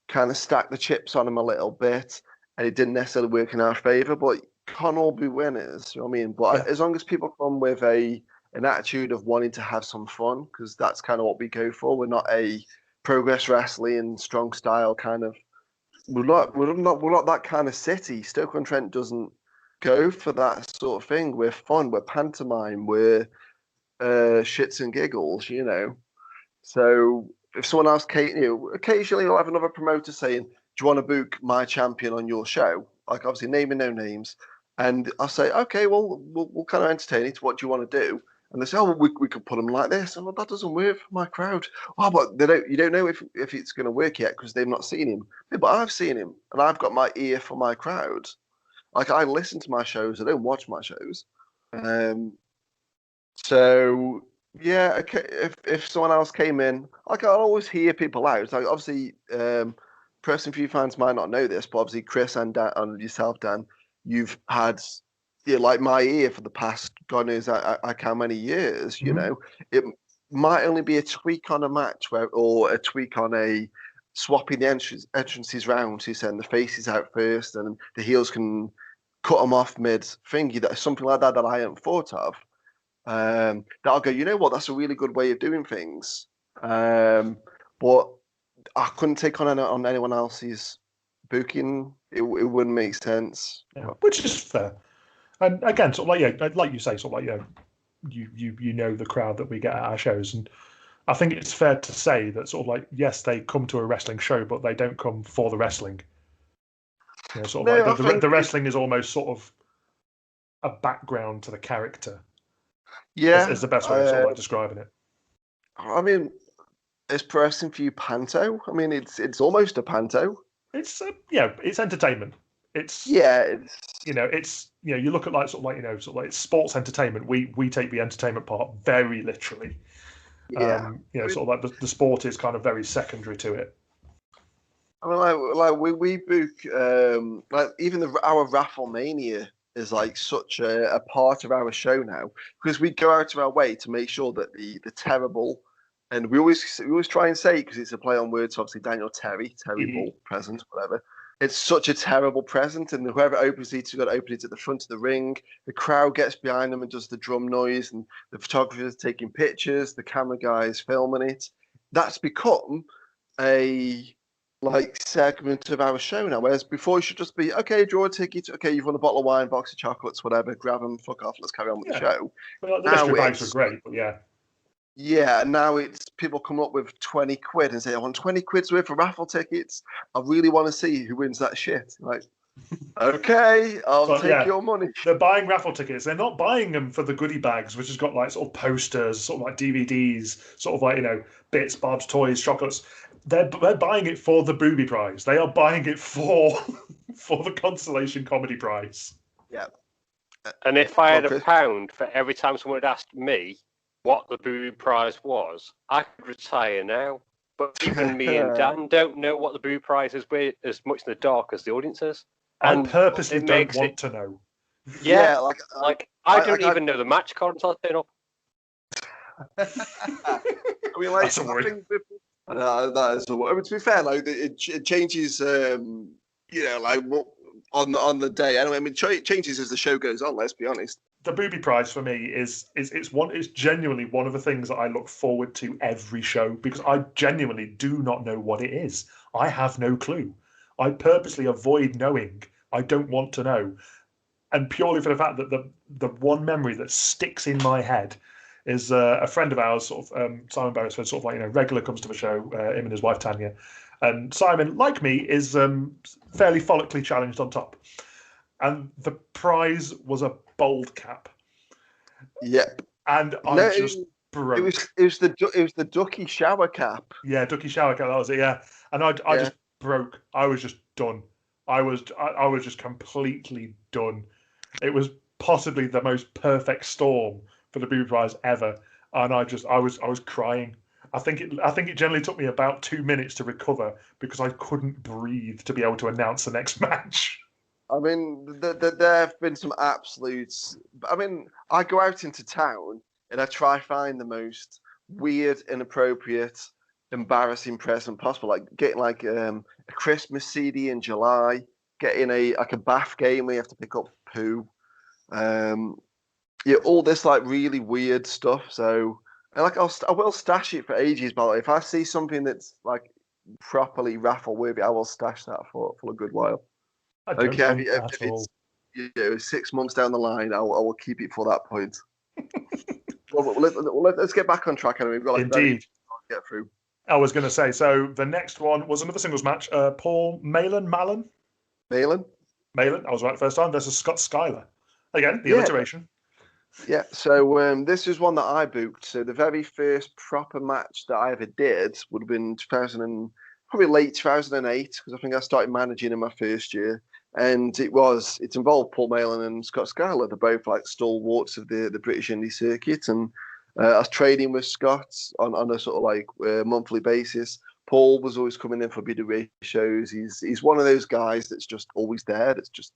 kind of stacked the chips on them a little bit, and it didn't necessarily work in our favour. But can't all be winners, you know what I mean? But as long as people come with an attitude of wanting to have some fun, because that's kind of what we go for. We're not a progress wrestling strong style kind of. We're not that kind of city. Stoke-on-Trent doesn't go for that sort of thing. We're fun. We're pantomime. We're shits and giggles. So if someone else, occasionally you'll have another promoter saying, "Do you want to book my champion on your show?" Like obviously naming no names, and I'll say, "Okay, well we'll kind of entertain it. What do you want to do?" And they say, "Oh, we could put them like this." And well, that doesn't work for my crowd. Oh, but you don't know if it's going to work yet because they've not seen him. Yeah, but I've seen him, and I've got my ear for my crowd. Like I listen to my shows, I don't watch my shows. So yeah, okay, if someone else came in, like I'll always hear people out. Like obviously, Preston View fans might not know this, but obviously Chris and Dan, and yourself, Dan, you've had like my ear for the past God knows how many years. Mm-hmm. You know, it might only be a tweak on a match or a tweak on a swapping the entrances round. So you send the faces out first, and the heels can cut them off mid thingy. That something like that I hadn't thought of. That I'll go, you know what, that's a really good way of doing things. But I couldn't take on anyone else's booking. It wouldn't make sense. Yeah, which is fair. And again, sort of like you say, sort of like you know the crowd that we get at our shows, and I think it's fair to say that sort of like yes, they come to a wrestling show, but they don't come for the wrestling. You know, sort of like the wrestling is almost sort of a background to the character. Yeah, is the best way of sort of like describing it. I mean, it's Pro Wrestling for You panto. I mean, it's almost a panto. It's it's entertainment. It's you look at it's sports entertainment. We take the entertainment part very literally. Yeah, sort of like the sport is kind of very secondary to it. I mean, like we book like even our Raffle Mania is like such a part of our show now because we go out of our way to make sure that the terrible, and we always try and say because it's a play on words, obviously Daniel terrible present, whatever. It's such a terrible present, and whoever opens it has got to open it at the front of the ring. The crowd gets behind them and does the drum noise, and the photographer's taking pictures, the camera guy's filming it. That's become a segment of our show now, whereas before it should just be, okay, draw a ticket, okay, you've won a bottle of wine, box of chocolates, whatever, grab them, fuck off, let's carry on with the show. Well, the mystery bags were great, but yeah. Yeah, now it's people come up with 20 quid and say, I want 20 quid's worth of raffle tickets. I really want to see who wins that shit. Like, okay, I'll take your money. They're buying raffle tickets. They're not buying them for the goodie bags, which has got like sort of posters, sort of like DVDs, sort of like, bits, bobs, toys, chocolates. They're buying it for the booby prize. They are buying it for the consolation comedy prize. Yeah. And if I had £1 for every time someone had asked me what the booby prize was, I could retire now. But even me and Dan don't know what the booby prize is. We're as much in the dark as the audience is. And I purposely don't want to know. Yeah, like I don't even know the match card until I turn up. I mean, like, that's a worry. That is a worry. I mean, to be fair, like it changes. Like on the day. Anyway, I mean, it changes as the show goes on. Let's be honest. The booby prize for me is genuinely one of the things that I look forward to every show because I genuinely do not know what it is. I have no clue. I purposely avoid knowing. I don't want to know, and purely for the fact that the one memory that sticks in my head is a friend of ours, sort of Simon Beresford, sort of like regular comes to the show. Him and his wife Tanya, and Simon, like me, is fairly follically challenged on top, and the prize was a bold cap. Yep. And I just broke. It was the ducky shower cap. Yeah, ducky shower cap. That was it. Yeah, and I just broke. I was just done. I was just completely done. It was possibly the most perfect storm for the booby prize ever, and I was crying. I think it generally took me about 2 minutes to recover because I couldn't breathe to be able to announce the next match. I mean, there have been some absolutes. I mean, I go out into town and I try find the most weird, inappropriate, embarrassing present possible. Like getting like a Christmas CD in July, getting a bath game where you have to pick up poo. All this like really weird stuff. So, and like I will stash it for ages. But if I see something that's like properly raffle worthy, I will stash that for a good while. Okay, if it's 6 months down the line, I will keep it for that point. Let's get back on track. Anyway, we've got indeed to get through. I was going to say, so the next one was another singles match. Paul Malin. I was right the first time. Versus Scott Schuyler. Again, the alliteration. Yeah, so this is one that I booked. So the very first proper match that I ever did would have been 2000 and probably late 2008, because I think I started managing in my first year. And it involved Paul Malin and Scott Schuyler. They're both like stalwarts of the British indie circuit. And I was trading with Scott on a sort of like monthly basis. Paul was always coming in for BWA shows. He's one of those guys that's just always there. That's just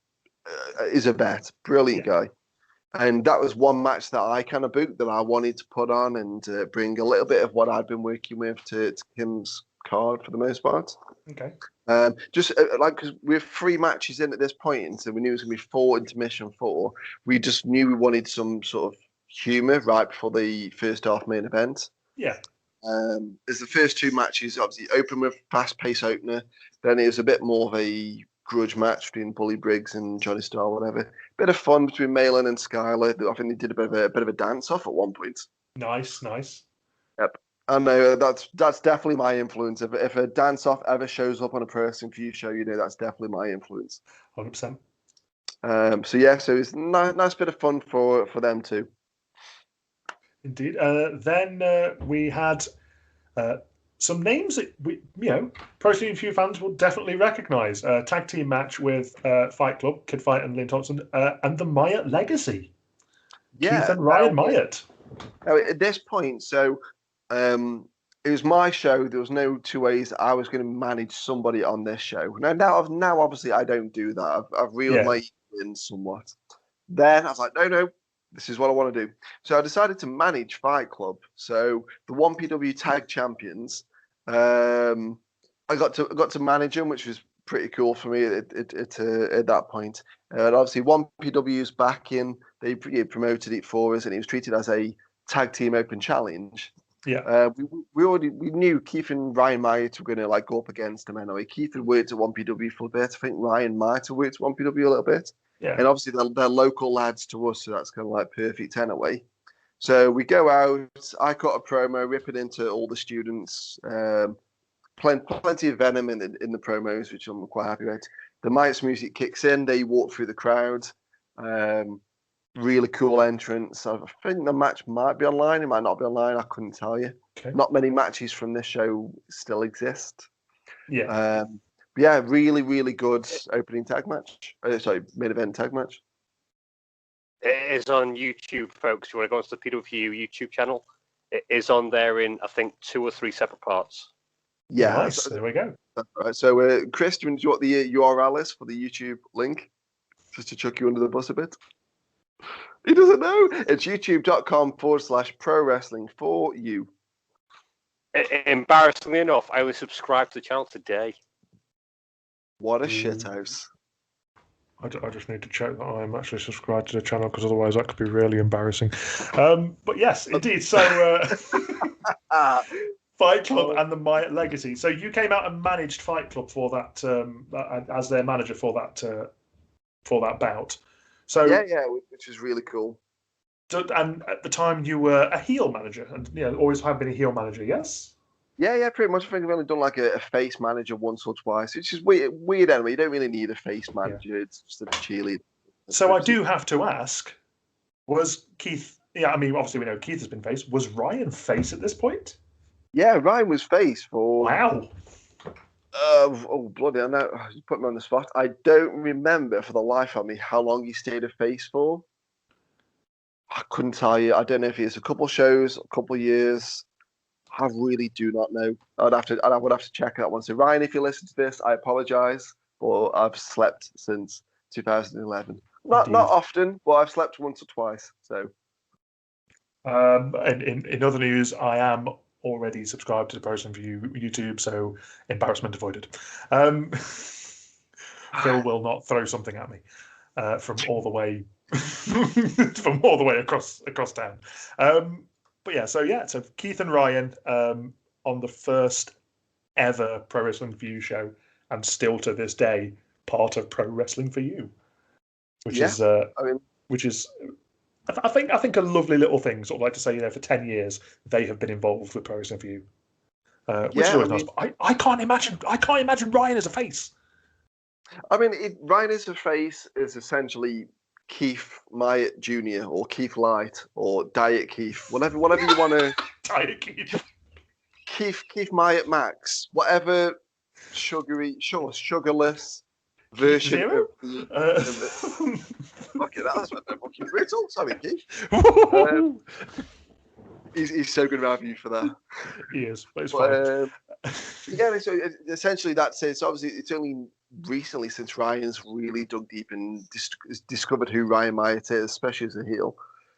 is a vet, brilliant guy. And that was one match that I kind of booked that I wanted to put on and bring a little bit of what I'd been working with to Kim's card for the most part. Okay. Just like, because we're 3 matches in at this point, and so we knew it was going to be 4 intermission 4. We just knew we wanted some sort of humour right before the first half main event. Yeah. As the first 2 matches obviously open with fast pace opener, then it was a bit more of a grudge match between Bully Briggs and Johnny Starr, whatever. Bit of fun between Malin and Schuyler. I think they did a bit of a dance off at one point. Nice. Yep. I know that's definitely my influence. If a dance off ever shows up on a Pro Wrestling For You show, that's definitely my influence. 100%. So it's nice bit of fun for them too. Indeed. Then we had some names that Pro Wrestling For You fans will definitely recognise. Tag team match with Fight Club, Kid Fight and Lynn Thompson, and the Myatt Legacy. Yeah, Keith and Ryan Myatt. Now, at this point, so it was my show. There was no 2 ways I was going to manage somebody on this show. Now obviously, I don't do that. I've reeled my in somewhat. Then I was like, no, this is what I want to do. So I decided to manage Fight Club. So the 1PW Tag Champions, I got to manage them, which was pretty cool for me at that point. And obviously, 1PW's back in. They promoted it for us, and it was treated as a tag team open challenge. Yeah. We knew Keith and Ryan Myatt were going to like go up against them anyway. Keith had worked at 1PW for a bit. I think Ryan might have worked at 1PW a little bit. Yeah. And obviously they're local lads to us, so that's kind of like perfect anyway. So we go out. I cut a promo, rip it into all the students. Plenty of venom in the promos, which I'm quite happy with. The Myatt's music kicks in. They walk through the crowd. Really cool entrance. I think the match might be online. It might not be online. I couldn't tell you. Okay. Not many matches from this show still exist. Yeah. Really, really good opening tag match. Main event tag match. It is on YouTube, folks. You want to go onto the PW4U YouTube channel? It is on there in, I think, 2 or 3 separate parts. Yeah. Nice. There we go. That's right. So, Chris, do you know what the URL is for the YouTube link? Just to chuck you under the bus a bit. He doesn't know. It's youtube.com/Pro Wrestling For You. Embarrassingly enough, I only subscribed to the channel today. What a shithouse. I just need to check that I'm actually subscribed to the channel, because otherwise that could be really embarrassing. But yes, indeed. So Fight Club and the Myatt Legacy. So you came out and managed Fight Club for that as their manager for that bout. So yeah, which is really cool. And at the time you were a heel manager, and always have been a heel manager. Yes. Yeah, pretty much. I think I've only done like a face manager once or twice, which is weird anyway. You don't really need a face manager. It's just a cheerleader. So I do have to ask, was Keith... Yeah, I mean, obviously we know Keith has been face. Was Ryan face at this point? Yeah, Ryan was face for... Wow. Oh, bloody hell. No, you put me on the spot. I don't remember for the life of me how long he stayed a face for. I couldn't tell you. I don't know if it's a couple shows, a couple years. I really do not know. I would have to check that one. So Ryan, if you listen to this, I apologise, but I've slept since 2011. Not often, but I've slept once or twice. So, in other news, I am already subscribed to the Pro Wrestling For You YouTube, so embarrassment avoided. Phil will not throw something at me from all the way across town. So Keith and Ryan on the first ever Pro Wrestling For You show, and still to this day part of Pro Wrestling For You, which is I think a lovely little thing. Sort of like to say, for 10 years they have been involved with Pro Wrestling For You, which is always nice. But I can't imagine Ryan as a face. I mean, Ryan as a face is essentially Keith Myatt Jr. or Keith Light or Diet Keith, whatever you want to. Diet Keith. Keith Myatt Max, whatever sugarless version Zero? Fuck it, that's what I'm fucking brittle. Sorry, Keith. He's so good about you for that. He is, but it's fine. Yeah, so essentially that's it. So obviously it's only recently since Ryan's really dug deep and discovered who Ryan Myatt is, especially as a heel.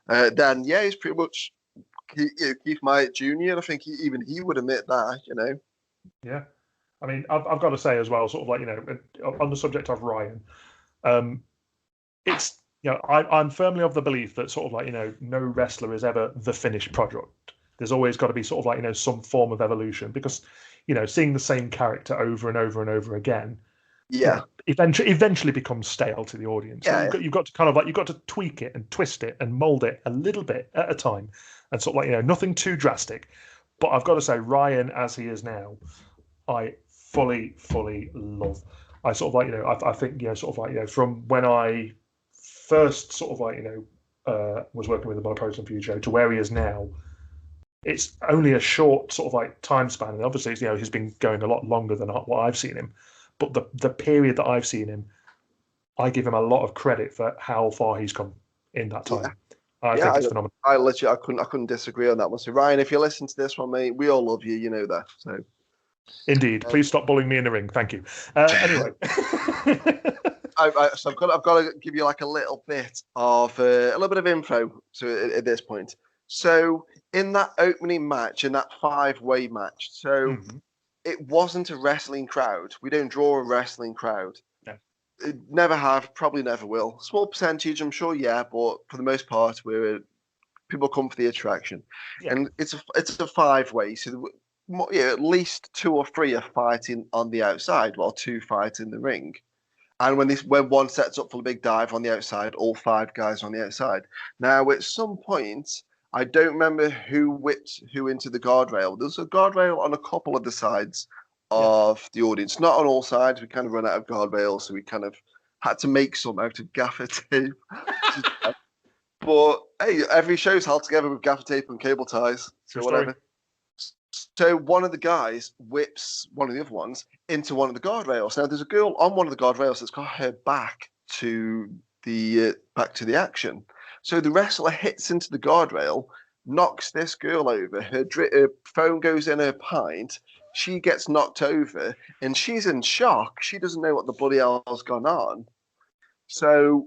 Then yeah, he's pretty much Keith Myatt Jr. And I think even he would admit that, you know. Yeah, I mean, I've got to say as well, sort of like, you know, on the subject of Ryan, it's, you know, I'm firmly of the belief that sort of like, you know, no wrestler is ever the finished product. There's always got to be sort of like, you know, some form of evolution, because, you know, seeing the same character over and over and over again, yeah, you know, eventually becomes stale to the audience. Yeah, so you've got to kind of like, you've got to tweak it and twist it and mold it a little bit at a time, and sort of like, you know, nothing too drastic. But I've got to say, Ryan as he is now, I fully love. I sort of like, you know, I think, you know, sort of like, you know, from when I first sort of like, you know, was working with him on a Pro Wrestling Future show to where he is now, it's only a short sort of like time span. And obviously, you know, he's been going a lot longer than what I've seen him. But the period that I've seen him, I give him a lot of credit for how far he's come in that time. I think it's phenomenal. I couldn't disagree on that one. So Ryan, if you listen to this one, mate, we all love you. You know that. So indeed, please stop bullying me in the ring. Thank you. Anyway. So I've got to give you like a little bit of info at this point. So in that opening match, in that 5-way match, so it wasn't a wrestling crowd. We don't draw a wrestling crowd. No. It never have, probably never will. Small percentage, I'm sure, yeah, but for the most part, people come for the attraction, and it's a 5-way. So at least 2 or 3 are fighting on the outside, while 2 fight in the ring. And when one sets up for a big dive on the outside, all 5 guys on the outside. Now, at some point, I don't remember who whipped who into the guardrail. There's a guardrail on a couple of the sides of the audience, not on all sides. We kind of run out of guardrails, so we kind of had to make some out of gaffer tape. But hey, every show's held together with gaffer tape and cable ties, so whatever. So one of the guys whips one of the other ones into one of the guardrails. Now there's a girl on one of the guardrails that's got her back to the action. So the wrestler hits into the guardrail, knocks this girl over. Her phone goes in her pint. She gets knocked over, and she's in shock. She doesn't know what the bloody hell's gone on. So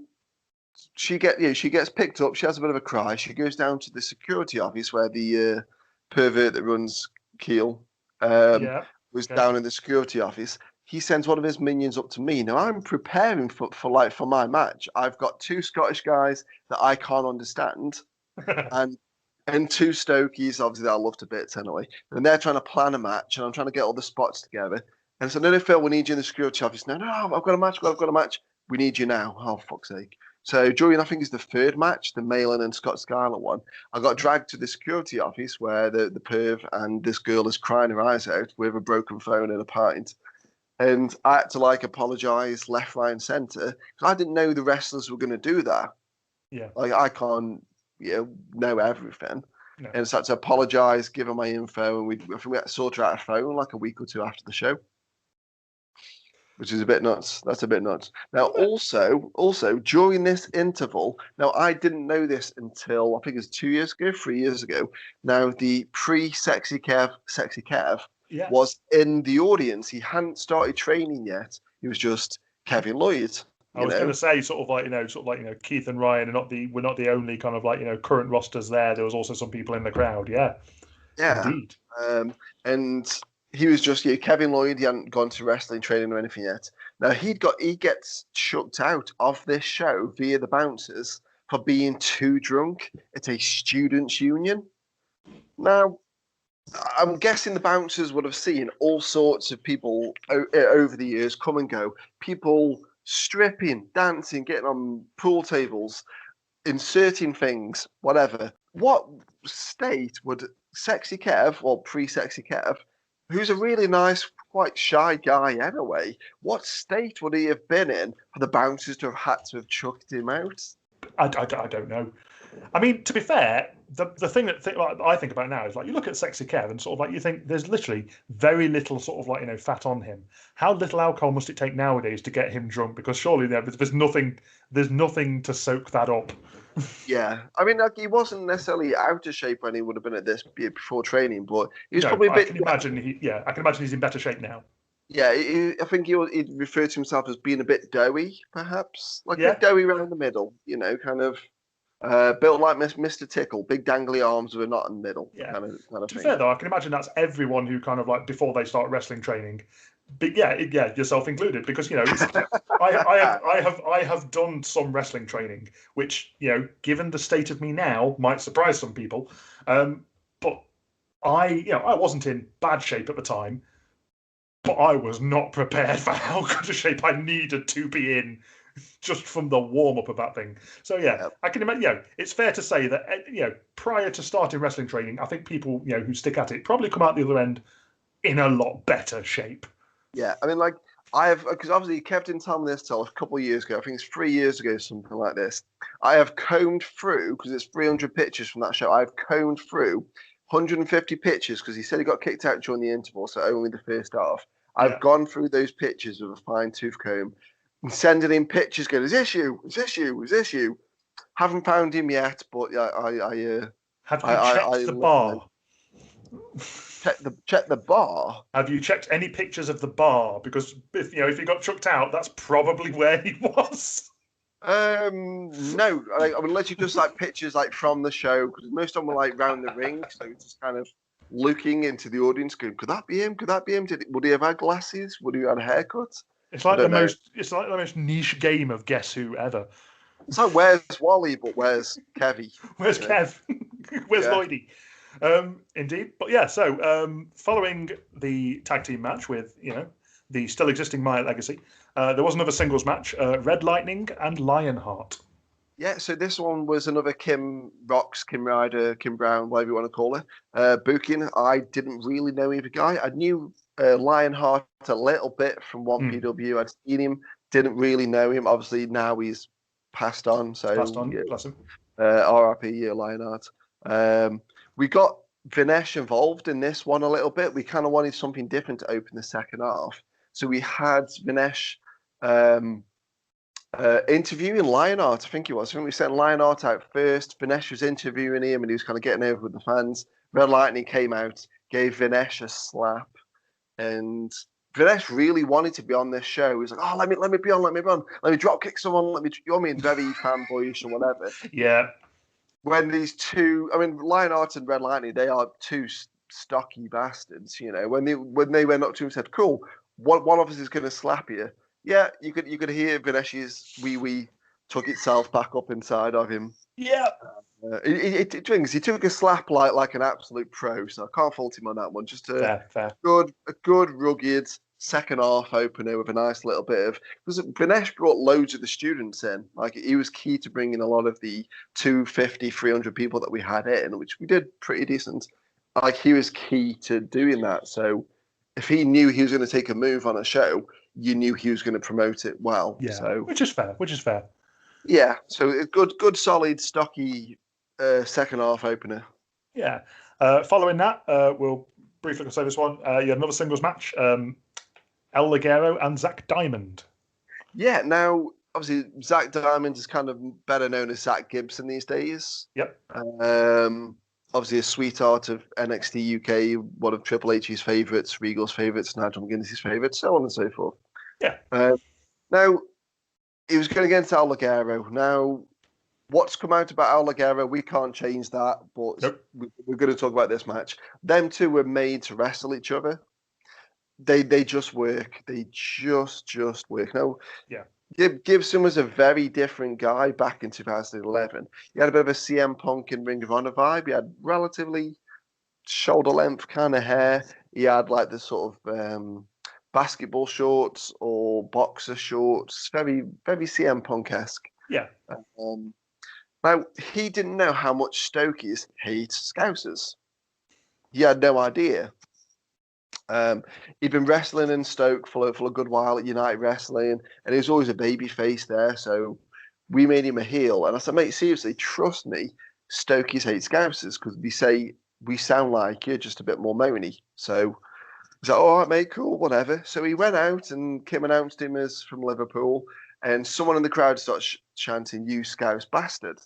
she gets picked up. She has a bit of a cry. She goes down to the security office where the pervert that runs Keel was down in the security office. He sends one of his minions up to me. Now I'm preparing for my match. I've got 2 Scottish guys that I can't understand, and 2 Stokies, obviously, that I love to bits anyway. And they're trying to plan a match, and I'm trying to get all the spots together. And so, no, Phil, we need you in the security office. No, I've got a match. I've got a match. We need you now. Oh, fuck's sake. So during, I think it's the 3rd match, the Malin and Scott Schuyler one, I got dragged to the security office where the perv and this girl is crying her eyes out with a broken phone and a pint. And I had to like apologise left, right, and centre because I didn't know the wrestlers were going to do that. Yeah, like I can't, know everything. No. And so I had to apologise, give her my info, and we had to sort her out a phone like a week or 2 after the show, which is a bit nuts. That's a bit nuts. Now, also during this interval, now I didn't know this until I think it was 2 years ago, 3 years ago. Now the pre-Sexy Kev was in the audience. He hadn't started training yet. He was just Kevin Lloyd. I was going to say, sort of like Keith and Ryan are we're not the only kind of like current rosters there. There was also some people in the crowd. Yeah, indeed. And he was just Kevin Lloyd. He hadn't gone to wrestling training or anything yet. Now he gets chucked out of this show via the bouncers for being too drunk at a students' union. Now, I'm guessing the bouncers would have seen all sorts of people over the years come and go. People stripping, dancing, getting on pool tables, inserting things, whatever. What state would Sexy Kev, or pre-Sexy Kev, who's a really nice, quite shy guy anyway, what state would he have been in for the bouncers to have had to have chucked him out? I don't know. I mean, to be fair, the thing that I think about now is like you look at Sexy Kev and sort of like you think there's literally very little sort of like fat on him. How little alcohol must it take nowadays to get him drunk? Because surely there's nothing to soak that up. Yeah, I mean, like he wasn't necessarily out of shape when he would have been at this before training, but he was probably a bit. I can imagine he's in better shape now. Yeah, I think he referred to himself as being a bit doughy, perhaps, like a bit doughy around the middle. Kind of built like Mr. Tickle, big dangly arms with a knot in the middle. Yeah. Kind of To be thing. fair though, I can imagine that's everyone who kind of like before they start wrestling training. But yeah, yourself included, because I have done some wrestling training, which given the state of me now, might surprise some people. But I wasn't in bad shape at the time, but I was not prepared for how good a shape I needed to be in, just from the warm up of that thing. So I can imagine. It's fair to say that prior to starting wrestling training, I think people who stick at it probably come out the other end in a lot better shape. Yeah, I mean, like because obviously Kev didn't tell me this till a couple of years ago. I think it's 3 years ago, something like this. I have combed through, because it's 300 pictures from that show. I've combed through 150 pictures because he said he got kicked out during the interval, so only the first half. I've gone through those pictures with a fine tooth comb and sending in pictures going, is this you? Is this you? Is this you? Haven't found him yet, but Have you checked the bar? Check the bar. Have you checked any pictures of the bar? Because if he got chucked out, that's probably where he was. No, I would let you just like pictures like from the show, because most of them were like round the ring, so it's just kind of looking into the audience, going, "Could that be him? Could that be him? Would he have had glasses? Would he have had a haircut?" It's like the most niche game of Guess Who ever. It's like where's Wally, but where's Kevy? Where's Kev? Where's Lloydie? Indeed, but so following the tag team match with the still existing Maya Legacy, there was another singles match, Red Lightning and Lionheart. Yeah, so this one was another Kim Rocks, Kim Ryder, Kim Brown, whatever you want to call her, booking. I didn't really know either guy. I knew Lionheart a little bit from 1PW. I'd seen him, didn't really know him. Obviously, now he's passed on. So Bless him. RIP Lionheart. We got Vinesh involved in this one a little bit. We kind of wanted something different to open the second half. So we had Vinesh interviewing Lionheart, I think it was. I think we sent Lionheart out first. Vinesh was interviewing him and he was kind of getting over with the fans. Red Lightning came out, gave Vinesh a slap. And Vinesh really wanted to be on this show. He was like, "Oh, let me be on, let me drop kick someone, very fanboyish or whatever." Yeah. When these two, I mean, Lionheart and Red Lightning, they are two stocky bastards. When they went up to him and said, "Cool, one of us is going to slap you." Yeah, you could hear Vinesh's wee took itself back up inside of him. Yeah. He took a slap like an absolute pro, so I can't fault him on that one. Just fair. A good rugged second half opener with a nice little bit of, because Vinesh brought loads of the students in. Like he was key to bringing a lot of the 250, 300 people that we had in, which we did pretty decent. Like he was key to doing that. So if he knew he was going to take a move on a show, you knew he was going to promote it well. Yeah, so which is fair. Yeah, so a good, solid, stocky second half opener. Yeah. Following that, we'll briefly say this one. You had another singles match. El Ligero and Zac Diamond. Yeah, now, obviously, Zac Diamond is kind of better known as Zach Gibson these days. Yep. Obviously, a sweetheart of NXT UK, one of Triple H's favourites, Regal's favourites, Nigel McGuinness's favourites, so on and so forth. Yeah. Now, he was going against El Ligero. Now, what's come out about El Ligero, we can't change that, but we're going to talk about this match. Them two were made to wrestle each other. They just work. They just work. Now, Gibson was a very different guy back in 2011. He had a bit of a CM Punk and Ring of Honor vibe. He had relatively shoulder length kind of hair. He had like the sort of basketball shorts or boxer shorts. Very, very CM Punk-esque. Yeah. Now, he didn't know how much Stokies hate Scousers. He had no idea. He'd been wrestling in Stoke for a good while at United Wrestling, and he was always a baby face there. So we made him a heel. And I said, mate, seriously, trust me, Stokies hate Scousers because they say we sound like you're just a bit more moany. So he's like, all right, mate, cool, whatever. So he went out and Kim announced him as from Liverpool. And someone in the crowd started chanting, "You Scouse bastard."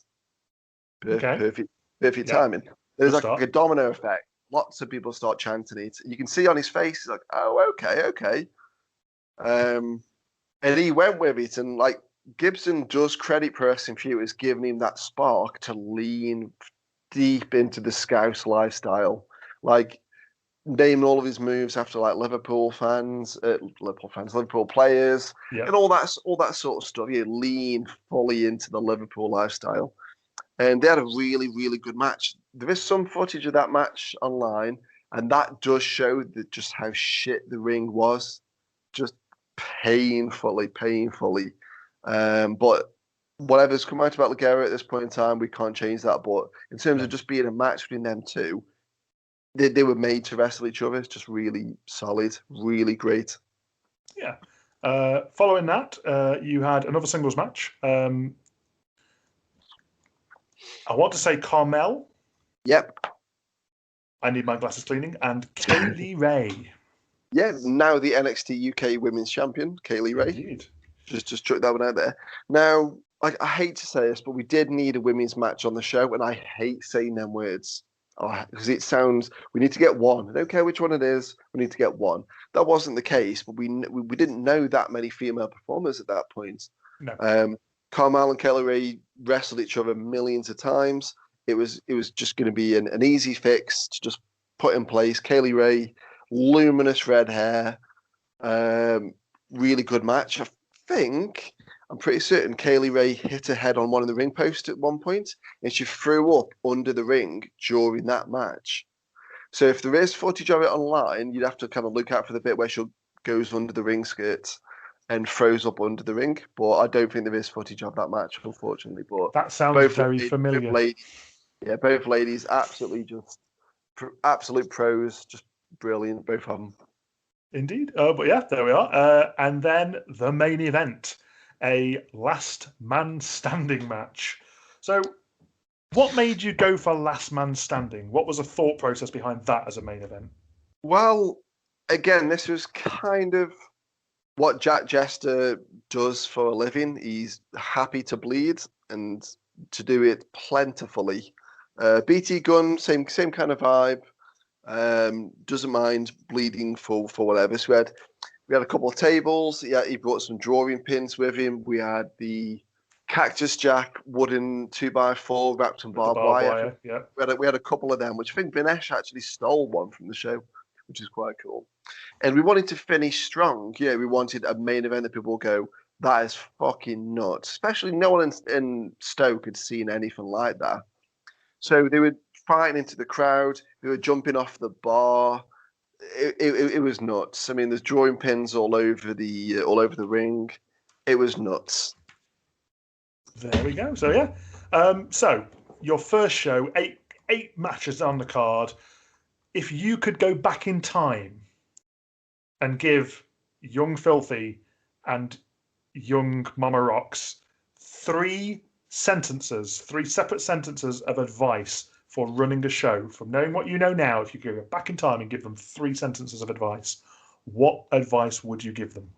Okay. Perfect timing. There's Good like start. a domino effect. Lots of people start chanting it. You can see on his face, he's like, "Oh, okay." And he went with it. And like Gibson does credit Pro Wrestling Feud as giving him that spark to lean deep into the Scouse lifestyle. Like naming all of his moves after like Liverpool players, Yeah. and all that sort of stuff. You lean fully into the Liverpool lifestyle. And they had a really, really good match. There is some footage of that match online, and that does show just how shit the ring was. Just painfully. But whatever's come out about Ligero at this point in time, we can't change that. But in terms of just being a match between them two, they were made to wrestle each other. It's just really solid, really great. Yeah. Following that, you had another singles match. I want to say Carmel. Yep. I need my glasses cleaning. And Kaylee Ray. Yeah, now the NXT UK Women's Champion, Kaylee Ray. Indeed. Just chuck that one out there. Now, like, I hate to say this, but we did need a women's match on the show, and I hate saying them words because it sounds we need to get one. I don't care which one it is. We need to get one. That wasn't the case, but we didn't know that many female performers at that point. No. Carmel and Kaylee Ray wrestled each other millions of times. It was just going to be an easy fix to just put in place. Kaylee Ray, luminous red hair, really good match. I'm pretty certain Kaylee Ray hit her head on one of the ring posts at one point, and she threw up under the ring during that match. So if there is footage of it online, you'd have to kind of look out for the bit where she goes under the ring skirts and throws up under the ring. But I don't think there is footage of that match, unfortunately. But That sounds very familiar. Both ladies, absolute pros, just brilliant, both of them. Indeed. But yeah, there we are. And then the main event, a last man standing match. So what made you go for last man standing? What was the thought process behind that as a main event? Well, again, this was kind of what Jack Jester does for a living. He's happy to bleed and to do it plentifully. BT Gunn, same kind of vibe. Doesn't mind bleeding for whatever. So we had a couple of tables. Yeah, he brought some drawing pins with him. We had the Cactus Jack wooden 2x4 wrapped in barbed wire. Yeah. We had a couple of them, which I think Vinesh actually stole one from the show, which is quite cool. And we wanted to finish strong. Yeah, we wanted a main event that people will go, that is fucking nuts. Especially no one in Stoke had seen anything like that. So they were fighting into the crowd. They were jumping off the bar. It was nuts. I mean, there's drawing pins all over the ring. It was nuts. There we go. So yeah. So your first show, eight matches on the card. If you could go back in time and give young Filthy and young Mama Rocks three separate sentences of advice for running a show, from knowing what you know now, if you could go back in time and give them 3 sentences of advice, what advice would you give them?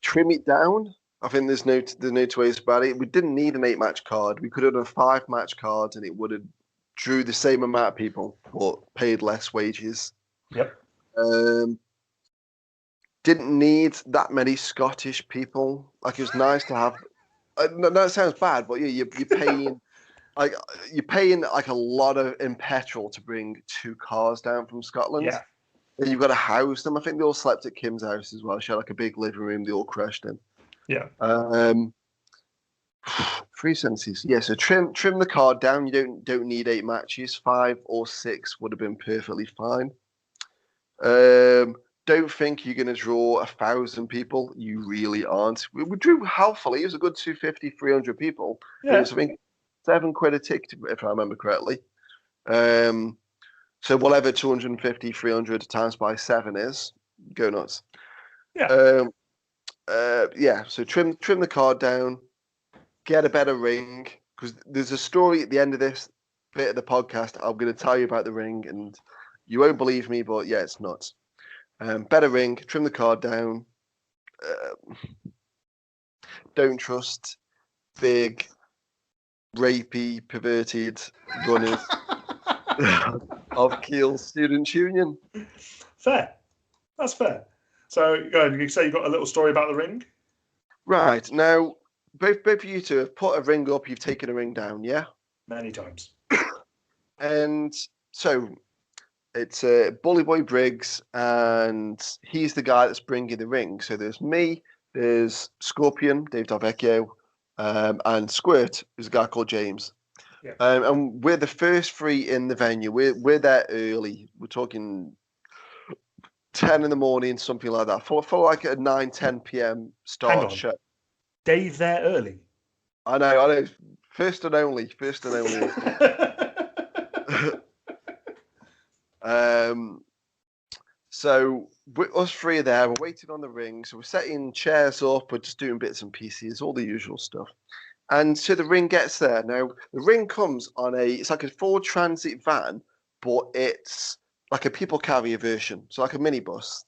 Trim it down. I think there's no two ways about it. We didn't need an 8-match card. We could have done 5-match cards, and it would have drew the same amount of people, but paid less wages. Yep. Didn't need that many Scottish people. Like, it was nice to have. No, it sounds bad, but you're paying you're paying like a lot in petrol to bring 2 cars down from Scotland. Yeah. And you've got to house them. I think they all slept at Kim's house as well. She had like a big living room. They all crashed in. Yeah. 3 sentences. Yeah. So trim the card down. You don't need 8 matches. 5 or 6 would have been perfectly fine. Don't think you're going to draw 1,000 people. You really aren't. We drew healthily. It was a good 250, 300 people. Yeah. It was, I think, £7 a ticket, if I remember correctly. So whatever 250, 300 times by 7 is, go nuts. Yeah. So trim the card down, get a better ring, because there's a story at the end of this bit of the podcast. I'm going to tell you about the ring, and you won't believe me, but yeah, it's nuts. Better ring, trim the card down. Don't trust big, rapey, perverted runners of Kiel's Students' Union. Fair. That's fair. So, go ahead. You say you got a little story about the ring? Right. Now, both of you two have put a ring up, you've taken a ring down, yeah? Many times. And so, it's Bully Boy Briggs, and he's the guy that's bringing the ring. So there's me, there's Scorpion, Dave Dalvecchio, and Squirt, who's a guy called James. Yeah. And we're the first three in the venue. We're there early. We're talking 10 in the morning, something like that. For like a 9-10 p.m. start show. Dave there early. I know. First and only. So us three are there. We're waiting on the ring. So we're setting chairs up. We're just doing bits and pieces, all the usual stuff. And so the ring gets there. Now the ring comes on it's like a Ford Transit van, but it's like a people carrier version. So like a minibus.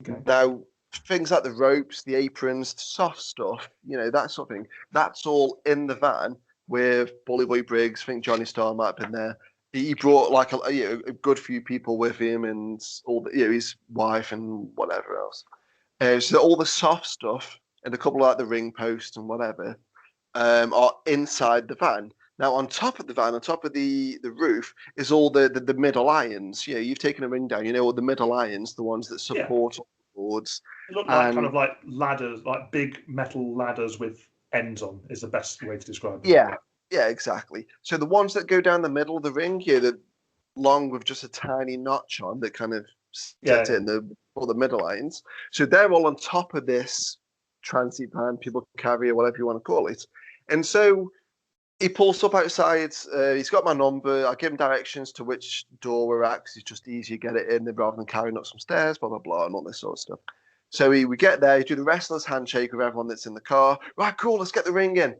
Okay. Now things like the ropes, the aprons, the soft stuff, that sort of thing. That's all in the van with Bully Boy Briggs. I think Johnny Starr might have been there. He brought like a good few people with him, and all the, his wife and whatever else. So all the soft stuff and a couple of like the ring posts and whatever are inside the van. Now on top of the van, on top of the roof, is all the middle irons. You've taken a ring down. All the middle irons, the ones that support all the boards. It looked like kind of like ladders, like big metal ladders with ends on. Is the best way to describe it. Yeah, exactly. So the ones that go down the middle of the ring, the long with just a tiny notch on that kind of set in all the middle irons. So they're all on top of this transit van, people carrier, whatever you want to call it. And so he pulls up outside. He's got my number. I give him directions to which door we're at because it's just easier to get it in rather than carrying up some stairs, blah, blah, blah, and all this sort of stuff. So we get there, do the wrestler's handshake with everyone that's in the car. Right, cool, let's get the ring in.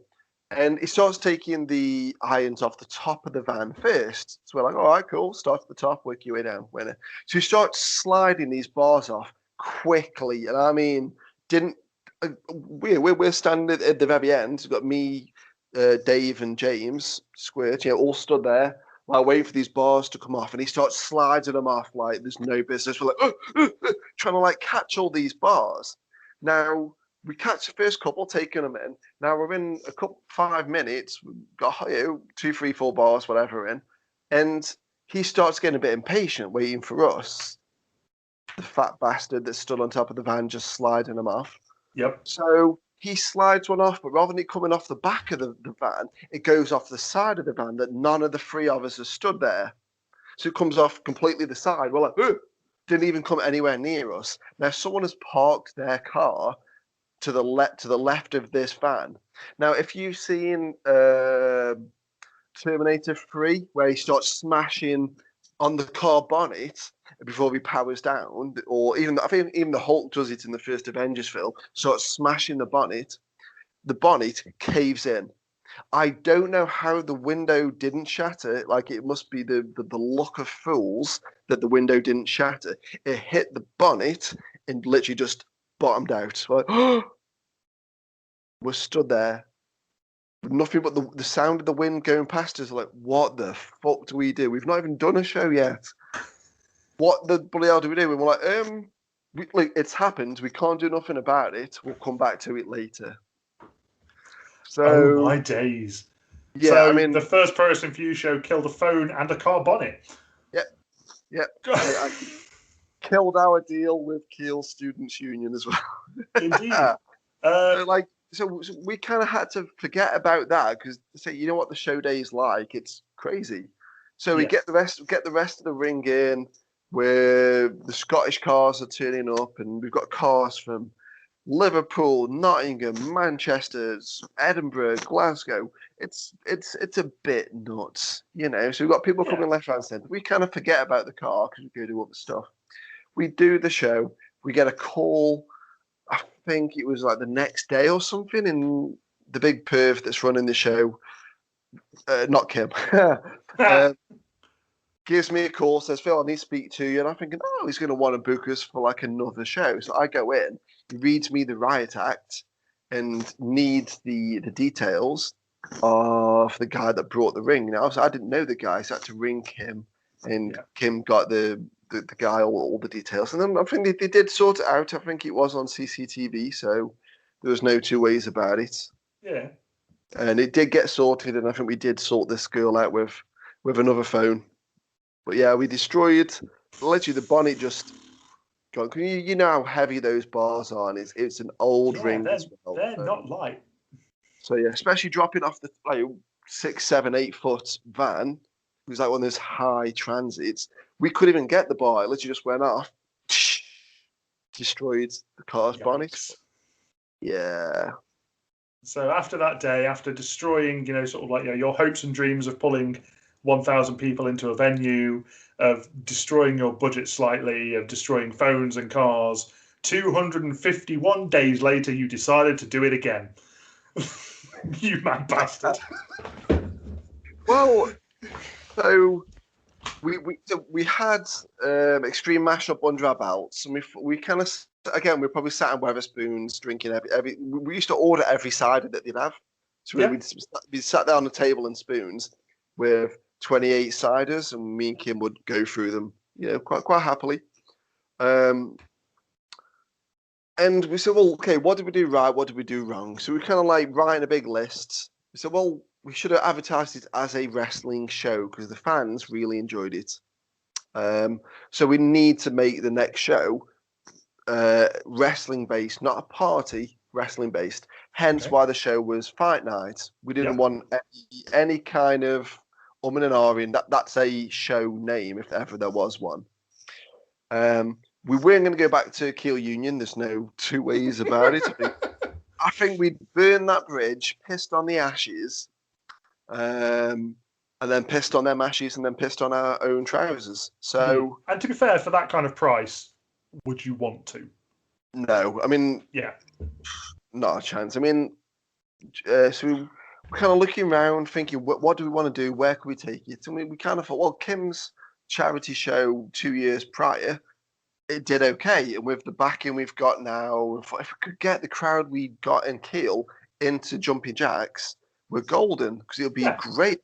And he starts taking the irons off the top of the van first. So we're like, all right, cool. Start at the top, work your way down. Winner. So he starts sliding these bars off quickly. And I mean, we're standing at the very end. We've got me, Dave and James, Squirt, all stood there, like waiting for these bars to come off. And he starts sliding them off like there's no business. We're like, trying to like catch all these bars. Now, we catch the first couple, taking them in. Now we're in 5 minutes. We've got 2, 3, 4 bars, whatever in, and he starts getting a bit impatient, waiting for us. The fat bastard that stood on top of the van, just sliding them off. Yep. So he slides one off, but rather than it coming off the back of the van, it goes off the side of the van that none of the three of us have stood there. So it comes off completely the side. We're like, didn't even come anywhere near us. Now someone has parked their car to the left of this van. Now, if you've seen Terminator 3, where he starts smashing on the car bonnet before he powers down, or I think even the Hulk does it in the first Avengers film, starts smashing the bonnet caves in. I don't know how the window didn't shatter. Like, it must be the luck of fools that the window didn't shatter. It hit the bonnet and literally just bottomed out. Like, we're stood there with nothing but the sound of the wind going past us. Like, what the fuck do we do? We've not even done a show yet. What the bloody hell do we do? And we're like, it's happened. We can't do nothing about it. We'll come back to it later. So, oh my days. Yeah, so I mean, the first Pro Wrestling For You show killed a phone and a car bonnet. Yep. I killed our deal with Kiel Students' Union as well. Indeed. So we kind of had to forget about that because you know what the show day is like. It's crazy. So we get the rest of the ring in, where the Scottish cars are turning up, and we've got cars from Liverpool, Nottingham, Manchester, Edinburgh, Glasgow. It's a bit nuts, So we've got people coming left, right, and centre. We kind of forget about the car because we go do other stuff. We do the show. We get a call I think it was like the next day or something, and the big perv that's running the show, not Kim, gives me a call, says, Phil, I need to speak to you. And I'm thinking, oh, he's going to want to book us for like another show. So I go in, he reads me the riot act and needs the details of the guy that brought the ring. Now, so I didn't know the guy, so I had to ring Kim, and Kim got the guy all the details. And then I think they did sort it out. I think it was on CCTV, so there was no two ways about it. Yeah. And it did get sorted, and I think we did sort this girl out with another phone. But yeah, we destroyed literally the bonnet. Just gone. You know how heavy those bars are, and it's an old ring as well. They're not light. So yeah, especially dropping off the 6, 7, 8 foot van. It was like one of those high transits. We couldn't even get the bar. It literally just went off, destroyed the car's bonnet. Yeah. So after that day, after destroying, sort of like your hopes and dreams of pulling 1,000 people into a venue, of destroying your budget slightly, of destroying phones and cars, 251 days later, you decided to do it again. You mad bastard. Well, so we had extreme mashup under our belts, and we kind of, again, we probably sat in Wetherspoons drinking every. We used to order every cider that they'd have. So we'd sat there on the table in spoons with 28 ciders, and me and Kim would go through them, quite happily. And we said, well, okay, what did we do right? What did we do wrong? So we kind of like writing a big list. We said, well, we should have advertised it as a wrestling show because the fans really enjoyed it. So we need to make the next show wrestling based, not a party, wrestling based. Hence why the show was Fight Night. We didn't want any kind of and an ahhing. That's a show name if ever there was one. We weren't going to go back to Keel Union. There's no two ways about it. I think we'd burned that bridge, pissed on the ashes, and then pissed on them ashes, and then pissed on our own trousers. So, and to be fair, for that kind of price, would you want to? No, I mean, not a chance. I mean, so we're kind of looking around, thinking, what do we want to do? Where can we take it? And we kind of thought, well, Kim's charity show 2 years prior, it did okay. And with the backing we've got now, if we could get the crowd we got in Keel into Jumping Jacks, we're golden, because it'll be a great